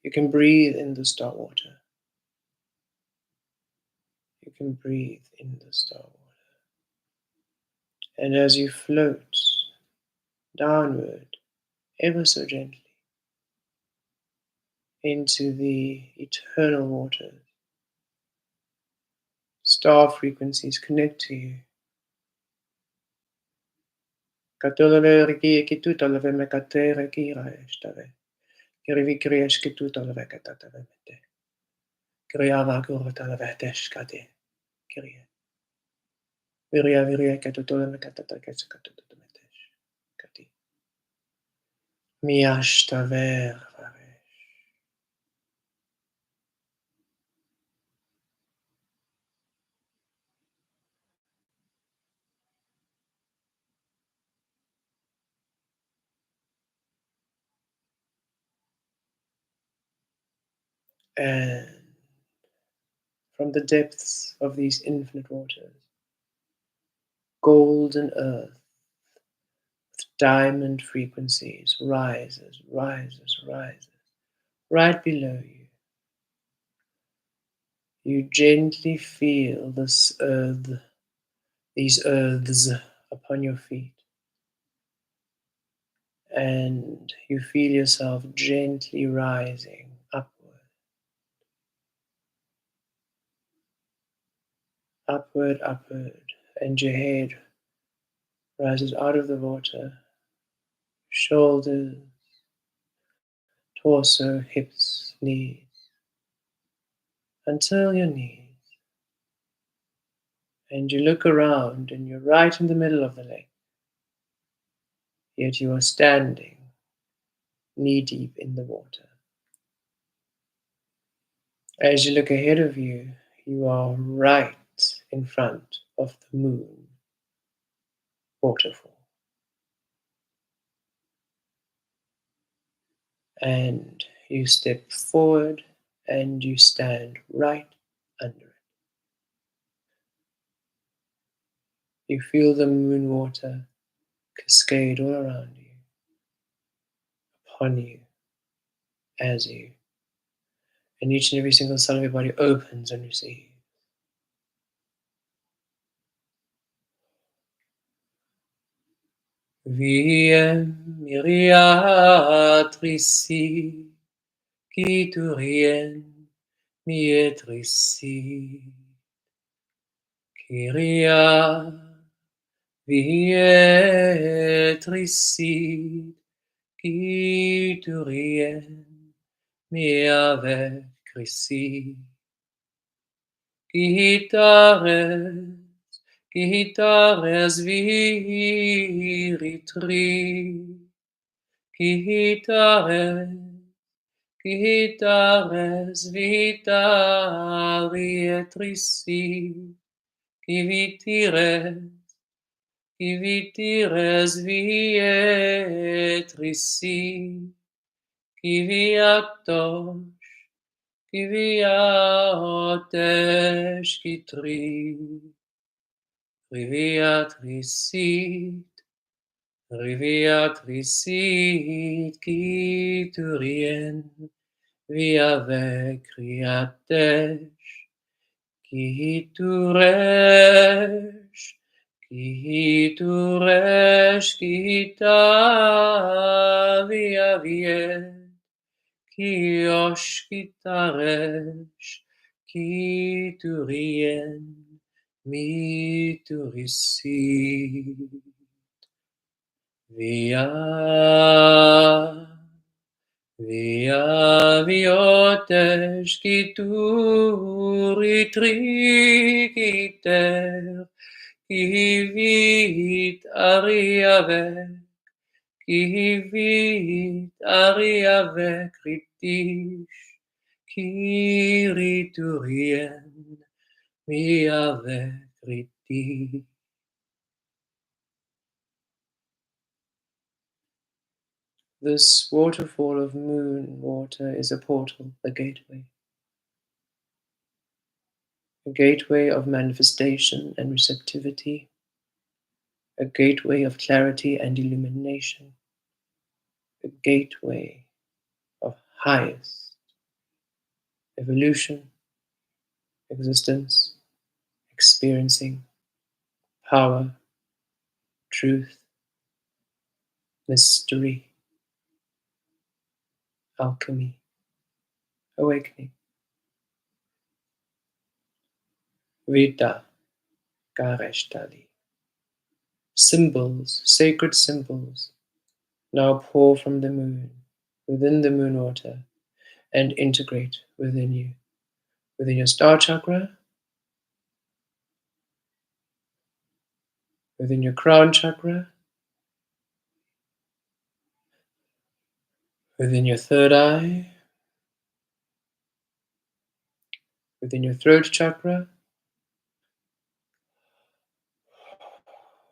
You can breathe in the star water. You can breathe in the star water. And as you float downward, ever so gently, into the eternal waters, star frequencies connect to you. Miashtaver. And from the depths of these infinite waters, golden earth with diamond frequencies rises, rises, rises. Right below you, you gently feel this earth, these earths upon your feet, and you feel yourself gently rising upward, upward, upward, and your head rises out of the water, shoulders, torso, hips, knees, until your knees. And you look around and you're right in the middle of the lake, yet you are standing knee deep in the water. As you look ahead of you, you are right in front of the moon waterfall. And you step forward and you stand right under it. You feel the moon water cascade all around you, upon you, as you, and each and every single cell of your body opens and receives. Wiem miriatrici, qui tu rien mietrici, Kyria vietrici, qui tu rien mi avec Christi, Gitares viritri, Gitares, Gitares vita vietrici, Givitires, Givitires vietrici, Giviatos, Giviates gitri, Riviatricit, Riviatricit, Giturien, via vecriates, Gitures, Gitures, Gita, via viet, Kios, Gitares, Giturien, miturisi, via, via viotes, Gituri trigiter, Givit ariave, Givit ariave critish, Kiriturien, mi ave critish. This waterfall of moon water is a portal, a gateway of manifestation and receptivity, a gateway of clarity and illumination, a gateway of highest evolution, existence, experiencing power, truth, mystery, alchemy, awakening, Vita, Gareshtali. Symbols, sacred symbols, now pour from the moon, within the moon water, and integrate within you. Within your star chakra, within your crown chakra, within your third eye, within your throat chakra,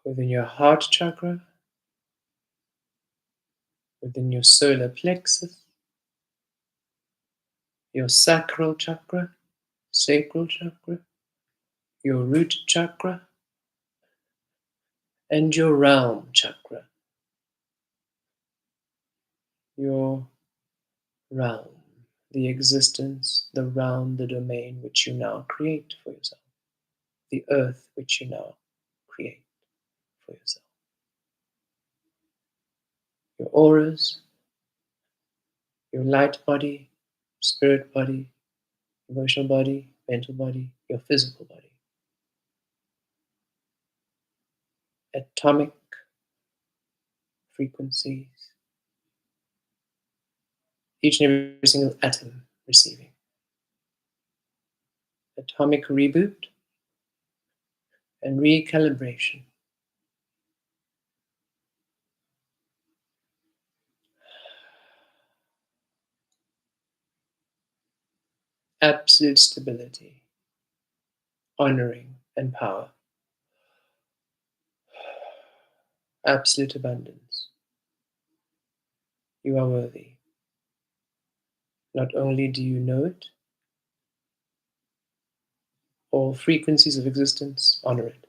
within your heart chakra, within your solar plexus, your sacral chakra, your root chakra, and your realm chakra, your realm, the existence, the realm, the domain which you now create for yourself, the earth which you now create for yourself. Your auras, your light body, spirit body, emotional body, mental body, your physical body. Atomic frequencies, each and every single atom receiving. Atomic reboot and recalibration. Absolute stability, honoring and power. Absolute abundance. You are worthy. Not only do you know it, all frequencies of existence honor it.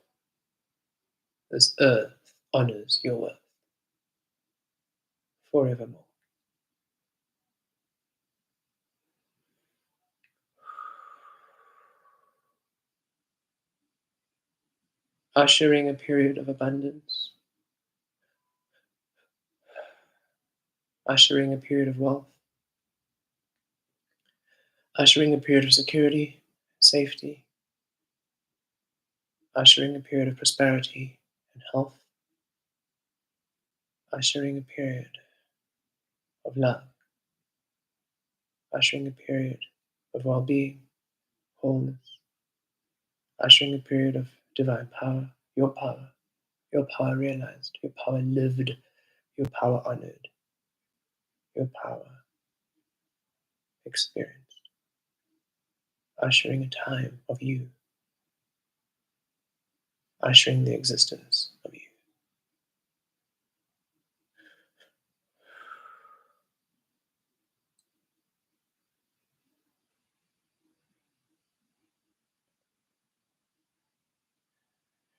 This earth honors your worth forevermore. Ushering a period of abundance, ushering a period of wealth, ushering a period of security, safety, ushering a period of prosperity and health, ushering a period of love, ushering a period of well-being, wholeness, ushering a period of divine power, your power realized, your power lived, your power honored, your power experienced, ushering a time of you, ushering the existence of you.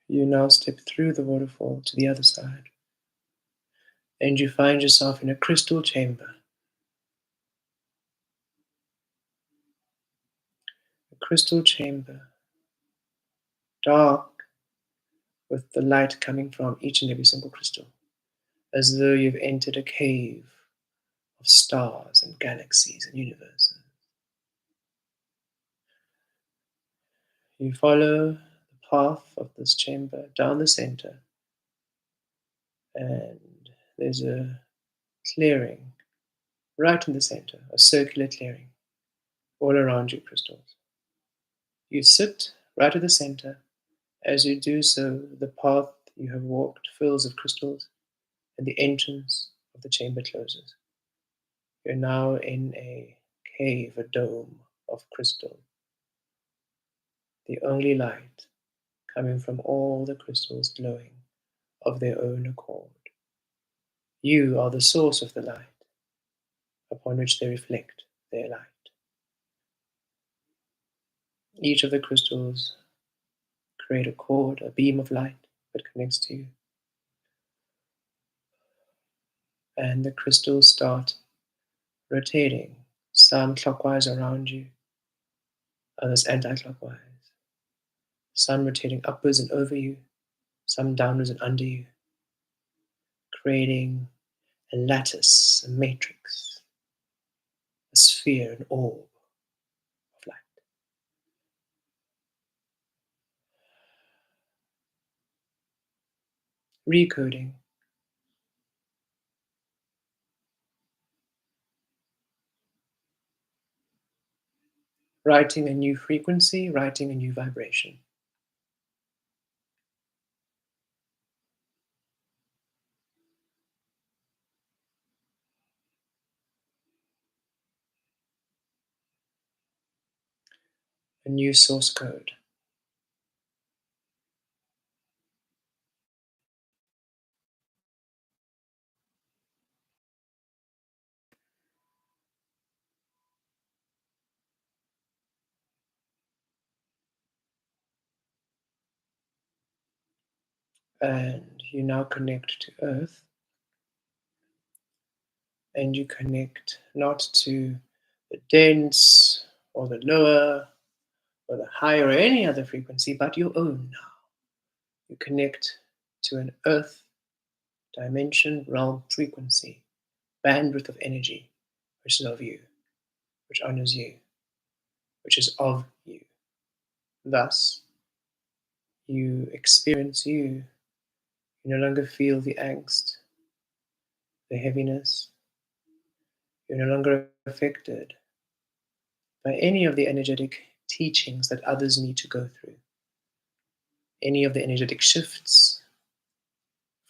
You now step through the waterfall to the other side, and you find yourself in a crystal chamber. A crystal chamber, dark, with the light coming from each and every single crystal, as though you've entered a cave of stars and galaxies and universes. You follow the path of this chamber down the center, and there's a clearing right in the center, a circular clearing all around you, crystals. You sit right at the center. As you do so, the path you have walked fills with crystals, and the entrance of the chamber closes. You're now in a cave, a dome of crystal. The only light coming from all the crystals glowing of their own accord. You are the source of the light upon which they reflect their light. Each of the crystals create a cord, a beam of light that connects to you. And the crystals start rotating, some clockwise around you, others anti-clockwise. Some rotating upwards and over you, some downwards and under you, creating a lattice, a matrix, a sphere, an orb of light. Recoding. Writing a new frequency, writing a new vibration. a new source code. And you now connect to Earth, and you connect not to the dense or the lower or the higher or any other frequency, but your own now. You connect to an Earth dimension, realm, frequency, bandwidth of energy, which is of you, which honors you, which is of you. Thus, you experience you. You no longer feel the angst, the heaviness. You're no longer affected by any of the energetic teachings that others need to go through, any of the energetic shifts,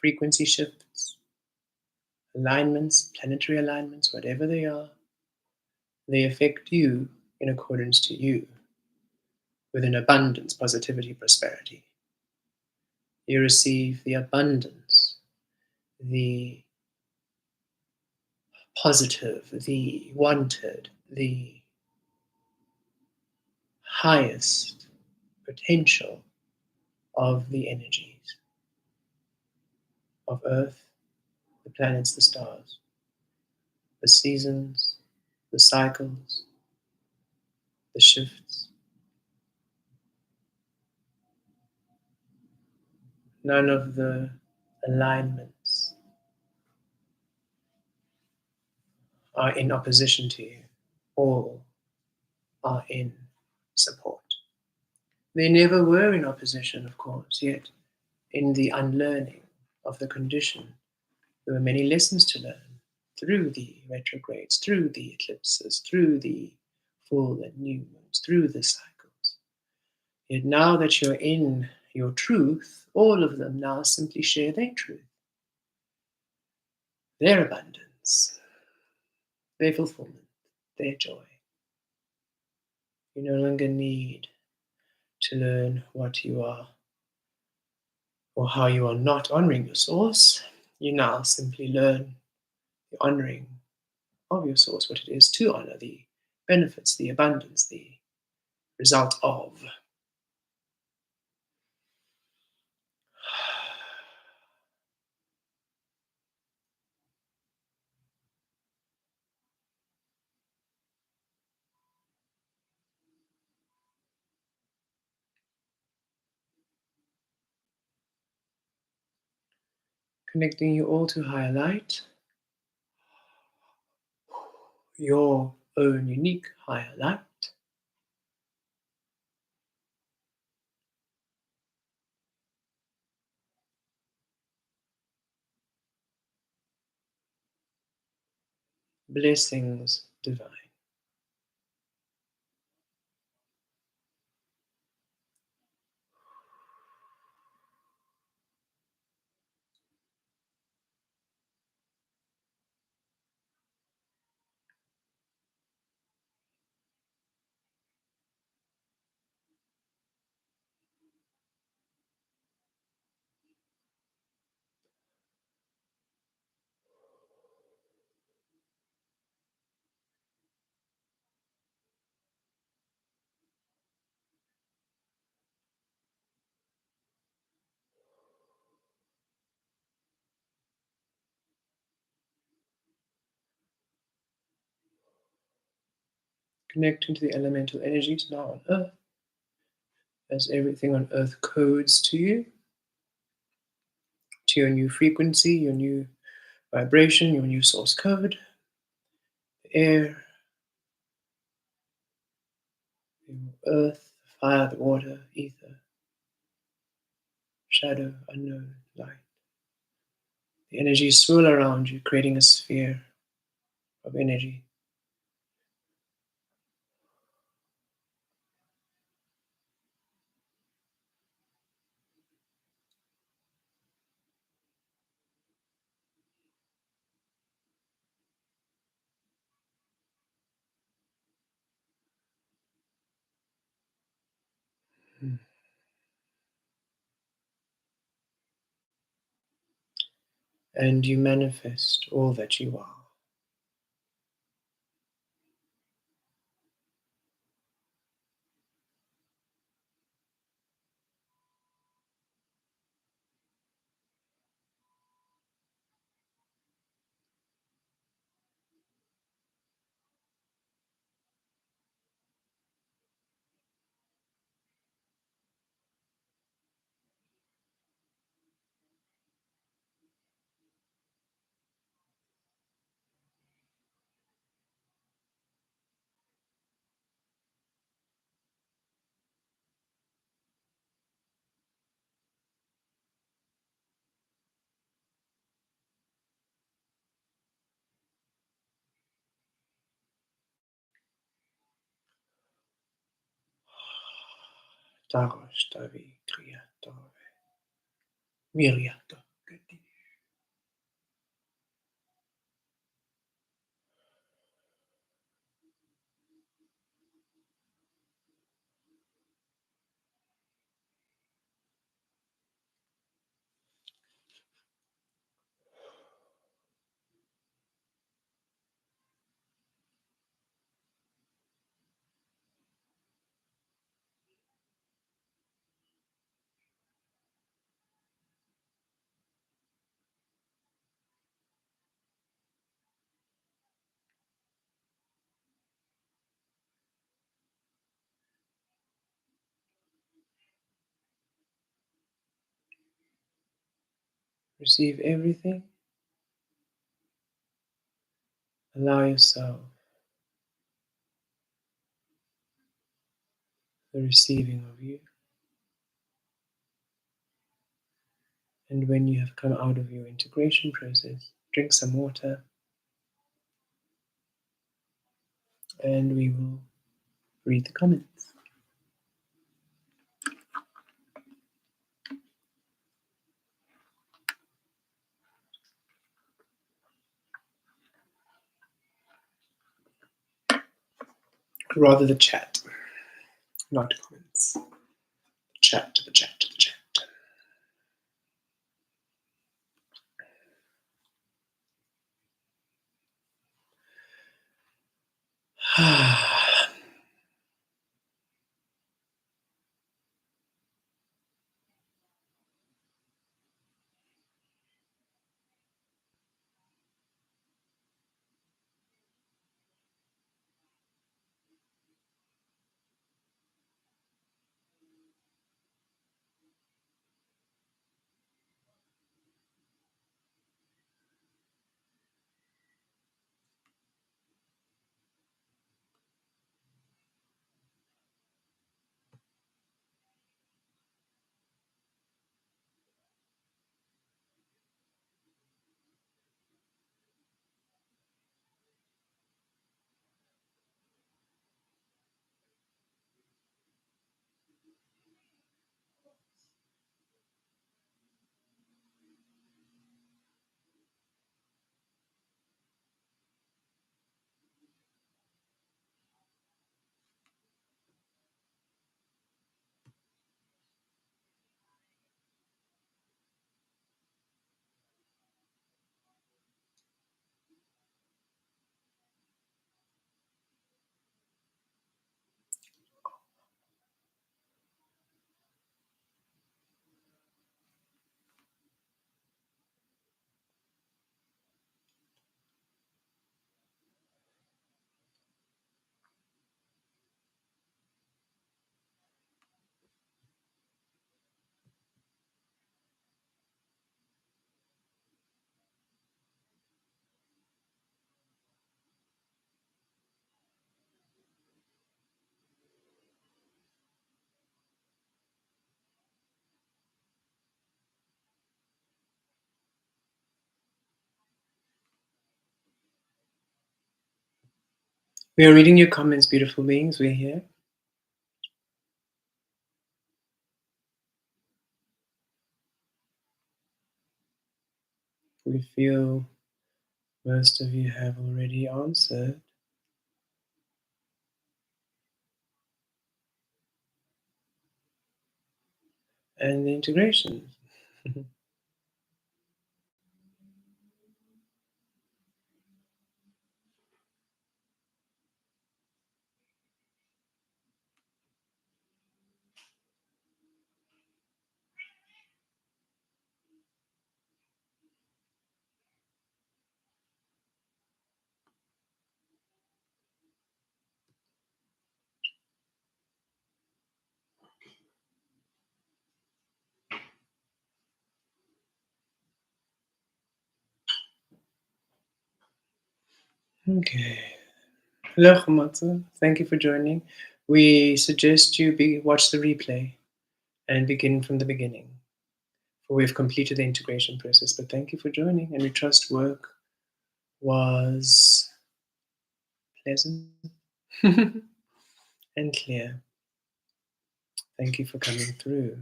frequency shifts, alignments, planetary alignments, whatever they are. They affect you in accordance to you, with an abundance, positivity, prosperity. You receive the abundance, the positive, the wanted, the highest potential of the energies of Earth, the planets, the stars, the seasons, the cycles, the shifts. None of the alignments are in opposition to you. All are in support. They never were in opposition, of course, yet in the unlearning of the condition, there were many lessons to learn through the retrogrades, through the eclipses, through the full and new moons, through the cycles. Yet now that you're in your truth, all of them now simply share their truth, their abundance, their fulfillment, their joy. You no longer need to learn what you are or how you are not honoring your source. You now simply learn the honoring of your source, what it is to honor, the benefits, the abundance, the result of. Connecting you all to higher light, your own unique higher light. Blessings divine. Connecting to the elemental energies now on earth, as everything on earth codes to your new frequency, your new vibration, your new source code, the air, the earth, the fire, the water, ether, shadow, unknown, light. The energies swirl around you, creating a sphere of energy. Mm. And you manifest all that you are. Tarosh Tavi Kriatove. Miriato. Receive everything. Allow yourself the receiving of you. And when you have come out of your integration process, drink some water and we will read the comments. Rather the chat, not comments. The chat, the chat, the chat. We are reading your comments, beautiful beings. We're here. We feel most of you have already answered. and the integration. Okay. Hello, Komatsu. Thank you for joining. We suggest you watch the replay and begin from the beginning, for we've completed the integration process. But thank you for joining, and we trust work was pleasant and clear. Thank you for coming through.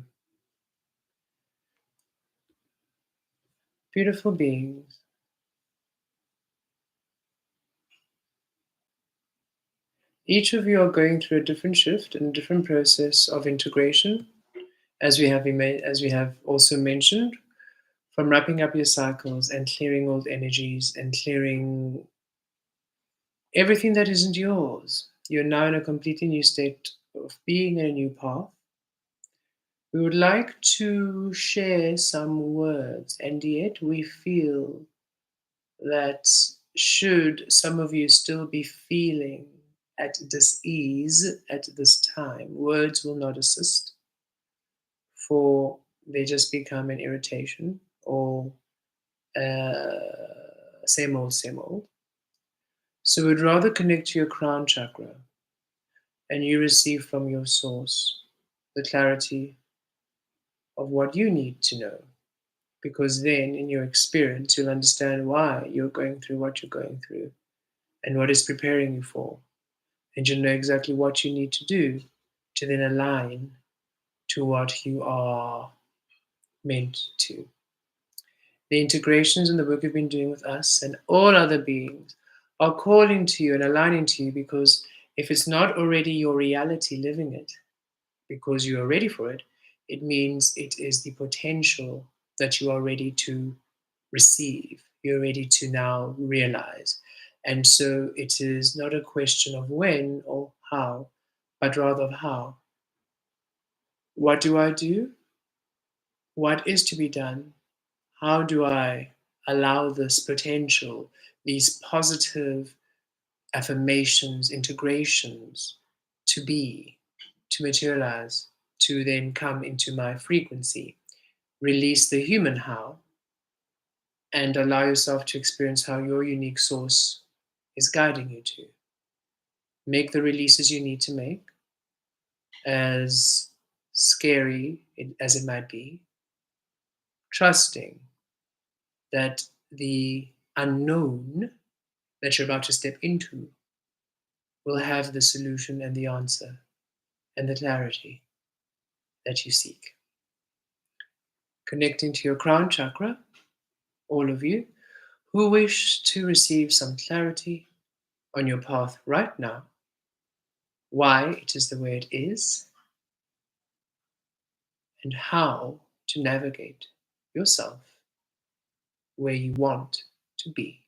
Beautiful beings. Each of you are going through a different shift and a different process of integration, as we have also mentioned, from wrapping up your cycles and clearing old energies and clearing everything that isn't yours. You're now in a completely new state of being in a new path. We would like to share some words, and yet we feel that should some of you still be feeling at dis-ease at this time, words will not assist, for they just become an irritation or same old, same old. So we'd rather connect to your crown chakra and you receive from your source the clarity of what you need to know. Because then, in your experience, you'll understand why you're going through what you're going through and what is preparing you for. And you'll know exactly what you need to do to then align to what you are meant to. The integrations and the work you've been doing with us and all other beings are calling to you and aligning to you, because if it's not already your reality living it, because you are ready for it, it means it is the potential that you are ready to receive. You're ready to now realize. And so it is not a question of when or how, but rather of how. What do I do? What is to be done? How do I allow this potential, these positive affirmations, integrations to be, to materialize, to then come into my frequency? Release the human how and allow yourself to experience how your unique source is guiding you to. Make the releases you need to make, as scary as it might be, trusting that the unknown that you're about to step into will have the solution and the answer and the clarity that you seek. Connecting to your crown chakra, all of you who wish to receive some clarity on your path right now, why it is the way it is, and how to navigate yourself where you want to be.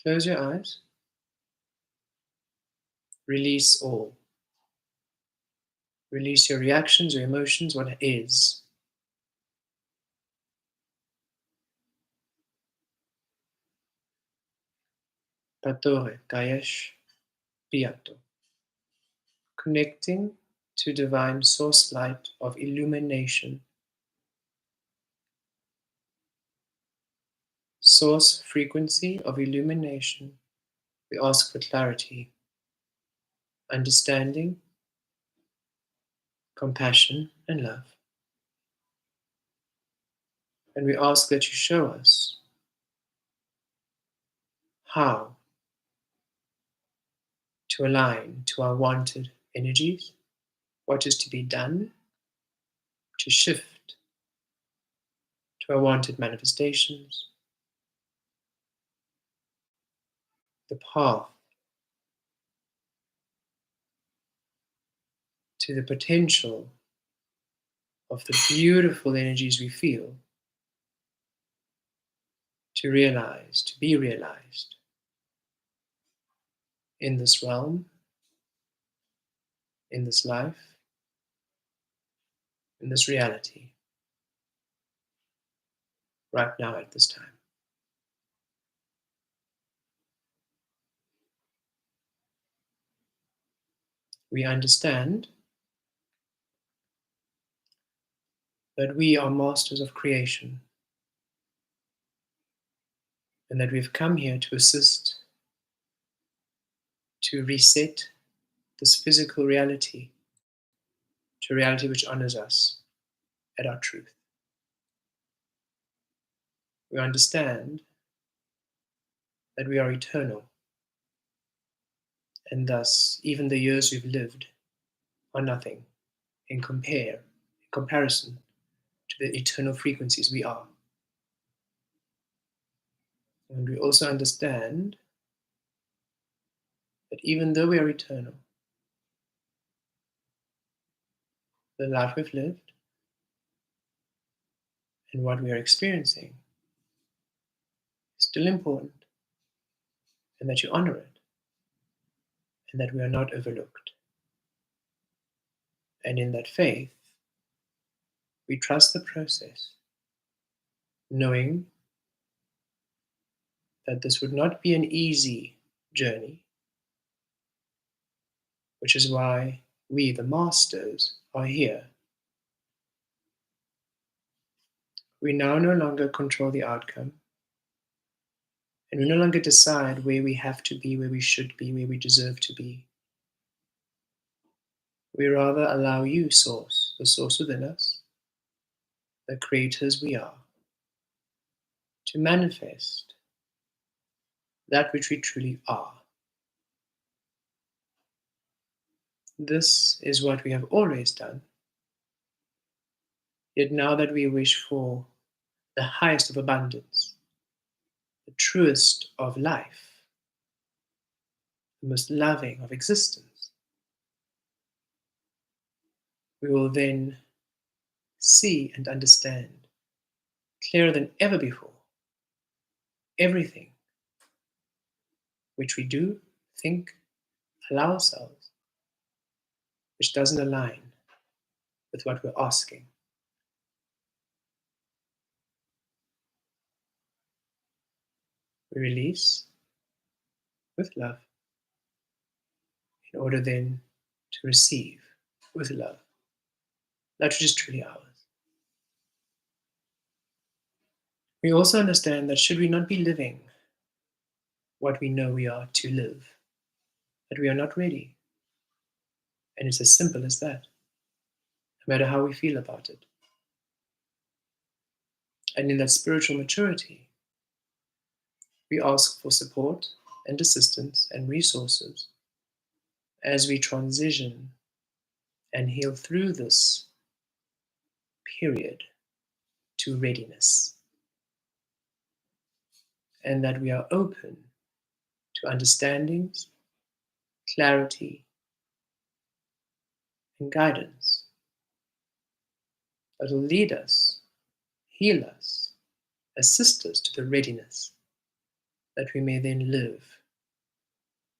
Close your eyes. Release all. Release your reactions, your emotions, what is. Patore, Gayesh, Piato. Connecting to divine source light of illumination. Source frequency of illumination. We ask for clarity, understanding, compassion, and love. And we ask that you show us how to align to our wanted energies, what is to be done to shift to our wanted manifestations, the path to the potential of the beautiful energies we feel to realize, to be realized in this realm, in this life, in this reality, right now at this time. We understand that we are masters of creation and that we've come here to assist, to reset this physical reality to a reality which honors us at our truth. We understand that we are eternal, and thus even the years we've lived are nothing in comparison to the eternal frequencies we are. And we also understand that even though we are eternal, the life we've lived and what we are experiencing is still important, and that you honor it, and that we are not overlooked. And in that faith, we trust the process, knowing that this would not be an easy journey, which is why we, the masters, are here. We now no longer control the outcome, and we no longer decide where we have to be, where we should be, where we deserve to be. We rather allow you, Source, the Source within us, the creators we are, to manifest that which we truly are. This is what we have always done, yet now that we wish for the highest of abundance, the truest of life, the most loving of existence, we will then see and understand clearer than ever before everything which we do, think, allow ourselves, which doesn't align with what we're asking. We release with love in order then to receive with love that which is truly ours. We also understand that should we not be living what we know we are to live, that we are not ready. And it's as simple as that, no matter how we feel about it. And in that spiritual maturity, we ask for support and assistance and resources as we transition and heal through this period to readiness. And that we are open to understandings, clarity, and guidance that will lead us, heal us, assist us to the readiness that we may then live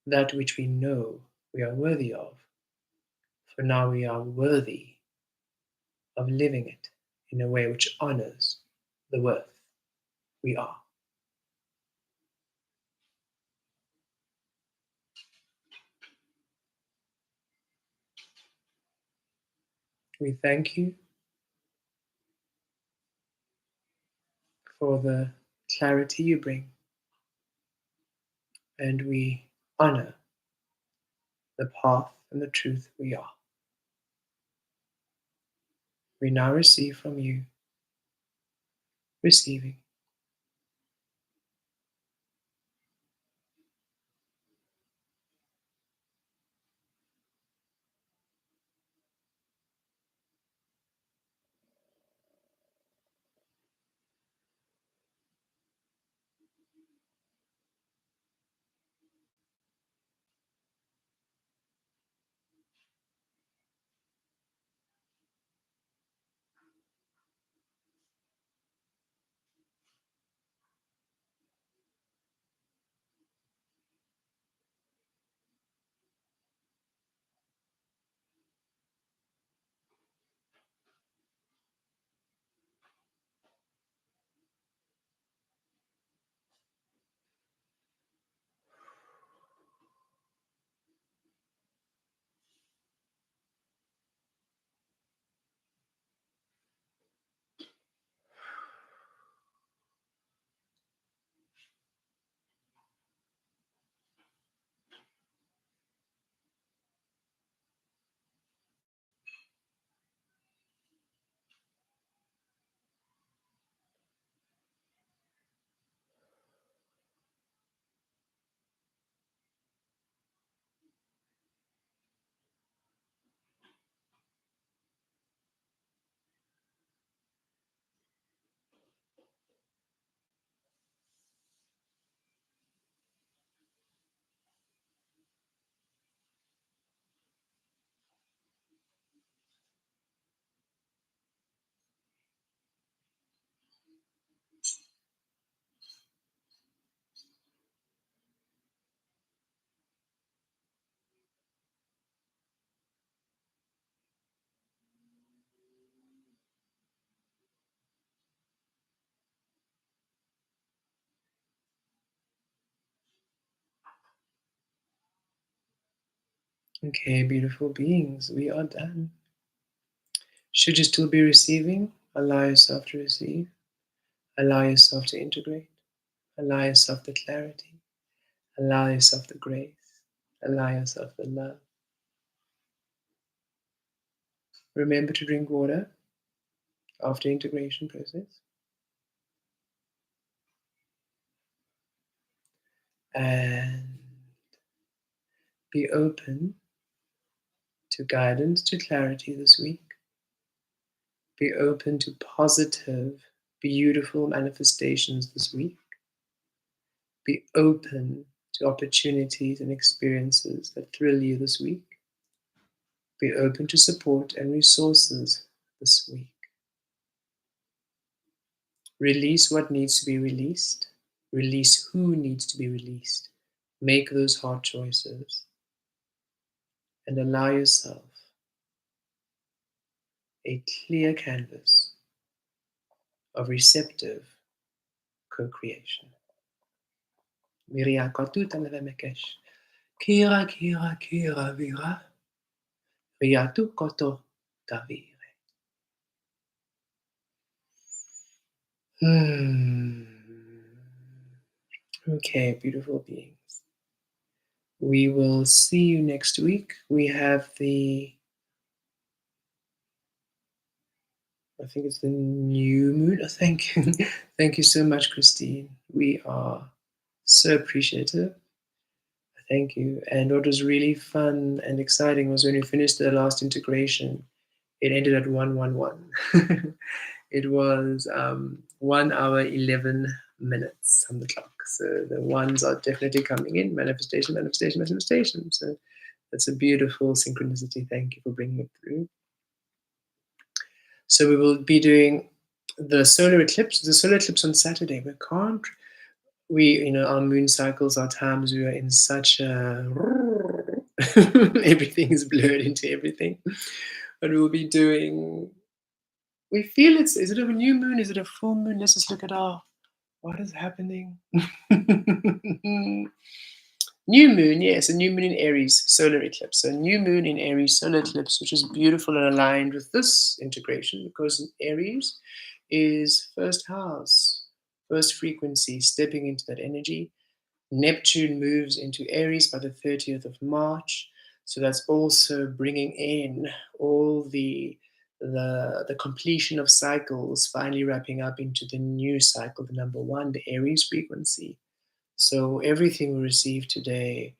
that which we know we are worthy of. For now we are worthy of living it in a way which honors the worth we are. We thank you for the clarity you bring, and we honor the path and the truth we are. We now receive from you, receiving. Okay, beautiful beings, we are done. Should you still be receiving, allow yourself to receive, allow yourself to integrate, allow yourself the clarity, allow yourself the grace, allow yourself the love. Remember to drink water after integration process, and be open to guidance, to clarity this week. Be open to positive, beautiful manifestations this week. Be open to opportunities and experiences that thrill you this week. Be open to support and resources this week. Release what needs to be released. Release who needs to be released. Make those hard choices and allow yourself a clear canvas of receptive co-creation. Miriakatuta levemekesh. Kira kira kira vira. Riatu koto tavire. Okay, beautiful beings. We will see you next week. We have I think it's the new moon. Oh, thank you. Thank you so much, Christine. We are so appreciative. Thank you. And what was really fun and exciting was when we finished the last integration, it ended at 111. It was 1 hour, 11 minutes on the clock. So the ones are definitely coming in. Manifestation, manifestation, manifestation. So that's a beautiful synchronicity. Thank you for bringing it through. So we will be doing the solar eclipse. The solar eclipse on Saturday. Our moon cycles, our times, we are in such a everything is blurred into everything. But we'll be doing. We feel it's. Is it a new moon? Is it a full moon? Let's just look at what is happening. New moon, yes, a new moon in Aries, solar eclipse. So new moon in Aries, solar eclipse, which is beautiful and aligned with this integration because Aries is first house, first frequency, stepping into that energy. Neptune moves into Aries by the 30th of March. So that's also bringing in all the completion of cycles, finally wrapping up into the new cycle, the number one, the Aries frequency. So everything we receive today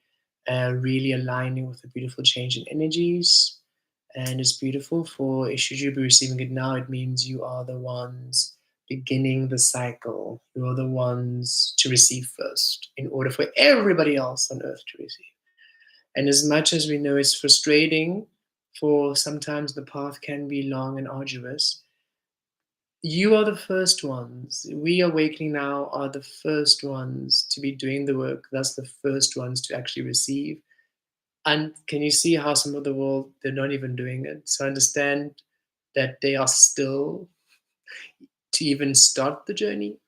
really aligning with the beautiful change in energies. And it's beautiful for, should you be receiving it now, it means you are the ones beginning the cycle. You are the ones to receive first in order for everybody else on earth to receive. And as much as we know it's frustrating, for sometimes the path can be long and arduous, you are the first ones. We awakening now are the first ones to be doing the work, thus the first ones to actually receive. And can you see how some of the world, they're not even doing it? So understand that they are still to even start the journey.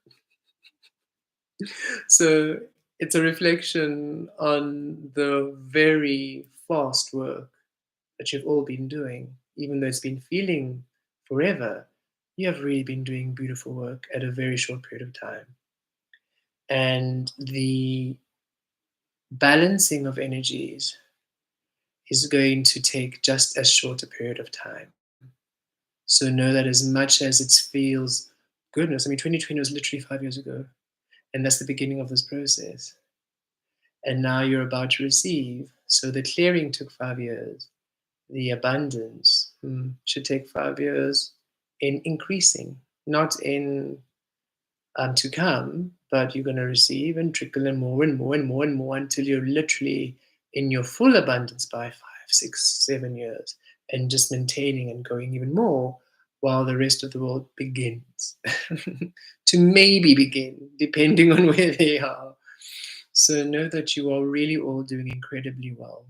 So it's a reflection on the very fast work that you've all been doing, even though it's been feeling forever. You have really been doing beautiful work at a very short period of time. And the balancing of energies is going to take just as short a period of time. So know that as much as it feels, goodness, I mean, 2020 was literally 5 years ago, and that's the beginning of this process. And now you're about to receive. So the clearing took 5 years. The abundance should take 5 years in increasing, not in to come, but you're going to receive and trickle in more and more and more and more until you're literally in your full abundance by 5, 6, 7 years and just maintaining and going even more while the rest of the world begins to maybe begin, depending on where they are. So know that you are really all doing incredibly well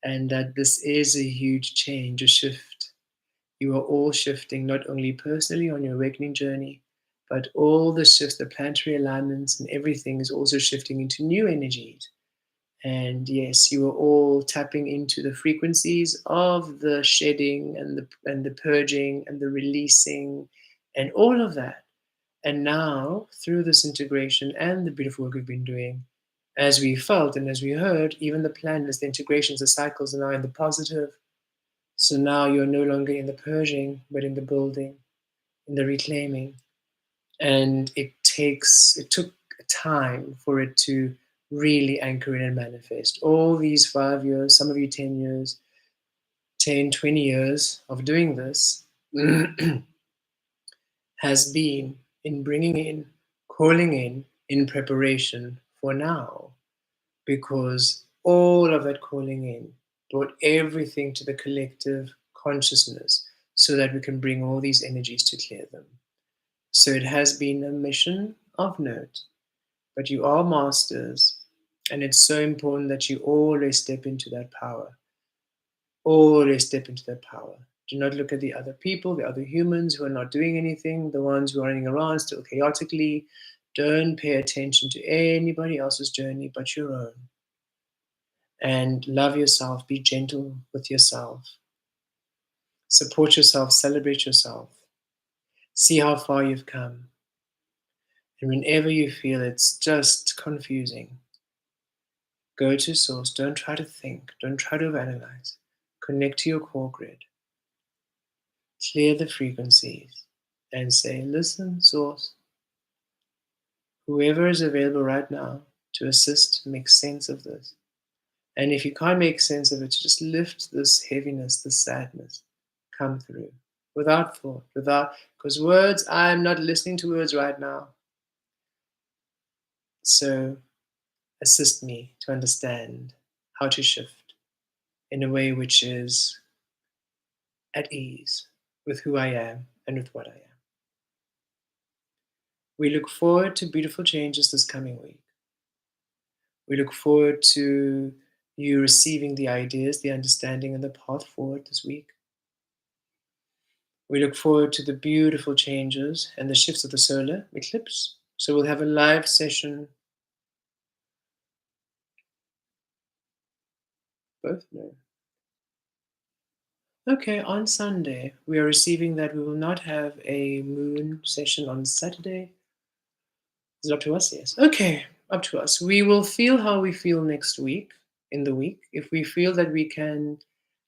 and that this is a huge change, a shift. You are all shifting not only personally on your awakening journey, but all the shifts, the planetary alignments, and everything is also shifting into new energies. And yes, you are all tapping into the frequencies of the shedding and the purging and the releasing and all of that. And now, through this integration and the beautiful work we've been doing, as we felt and as we heard, even the planets, the integrations, the cycles are now in the positive. So now you're no longer in the purging, but in the building, in the reclaiming. And it took time for it to really anchor in and manifest. All these 5 years, some of you 10 years, 10, 20 years of doing this has been in bringing in, calling in preparation for now. Because all of that calling in brought everything to the collective consciousness so that we can bring all these energies to clear them. So it has been a mission of note, but you are masters, and it's so important that you always step into that power. Always step into that power. Do not look at the other people, the other humans who are not doing anything, the ones who are running around still chaotically. Don't pay attention to anybody else's journey but your own. And love yourself, be gentle with yourself, support yourself, celebrate yourself, see how far you've come. And whenever you feel it's just confusing, go to source. Don't try to think, don't try to analyze. Connect to your core grid, clear the frequencies, and say, listen, source, whoever is available right now to assist, make sense of this. And if you can't make sense of it, just lift this heaviness, this sadness, come through without thought, because words, I'm not listening to words right now. So assist me to understand how to shift in a way which is at ease with who I am and with what I am. We look forward to beautiful changes this coming week. We look forward to you receiving the ideas, the understanding, and the path forward this week. We look forward to the beautiful changes and the shifts of the solar eclipse. So we'll have a live session. Both? No. Okay, on Sunday, we are receiving that we will not have a moon session on Saturday. Is it up to us? Yes. Okay, up to us. We will feel how we feel next week, in the week. If we feel that we can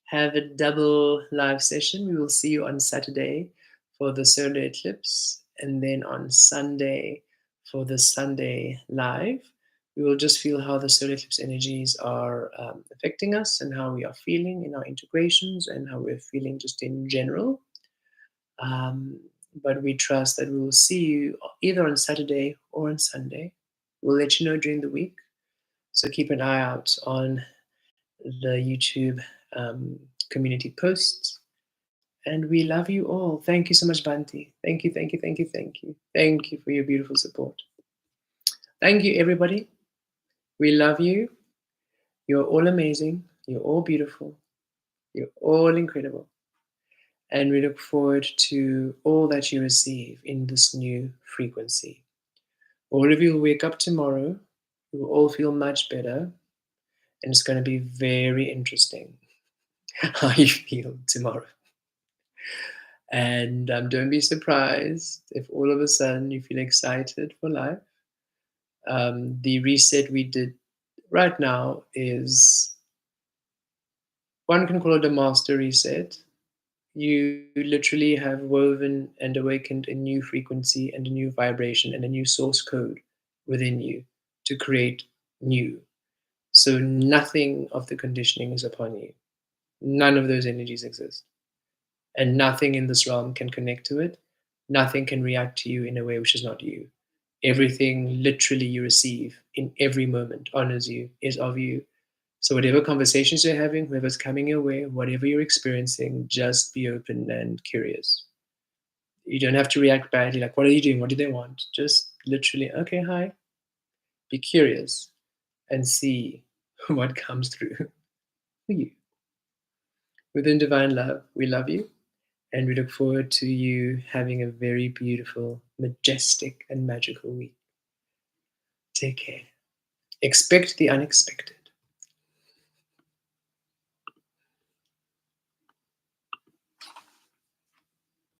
have a double live session, we will see you on Saturday for the solar eclipse, and then on Sunday for the Sunday live. We will just feel how the solar eclipse energies are affecting us and how we are feeling in our integrations and how we're feeling just in general. Um, but we trust that we will see you either on Saturday or on Sunday. We'll let you know during the week. So keep an eye out on the YouTube community posts. And we love you all. Thank you so much, Banti. Thank you, thank you, thank you, thank you. Thank you for your beautiful support. Thank you, everybody. We love you. You're all amazing. You're all beautiful. You're all incredible. And we look forward to all that you receive in this new frequency. All of you will wake up tomorrow. You will all feel much better. And it's going to be very interesting how you feel tomorrow. And don't be surprised if all of a sudden you feel excited for life. The reset we did right now is, one can call it a master reset. You literally have woven and awakened a new frequency and a new vibration and a new source code within you to create new. So nothing of the conditioning is upon you. None of those energies exist. And nothing in this realm can connect to it. Nothing can react to you in a way which is not you. Everything literally you receive in every moment honors you, is of you. So whatever conversations you're having, whoever's coming your way, whatever you're experiencing, just be open and curious. You don't have to react badly, like, what are you doing? What do they want? Just literally, okay, hi. Be curious and see what comes through for you. Within divine love, we love you. And we look forward to you having a very beautiful, majestic, and magical week. Take care. Expect the unexpected.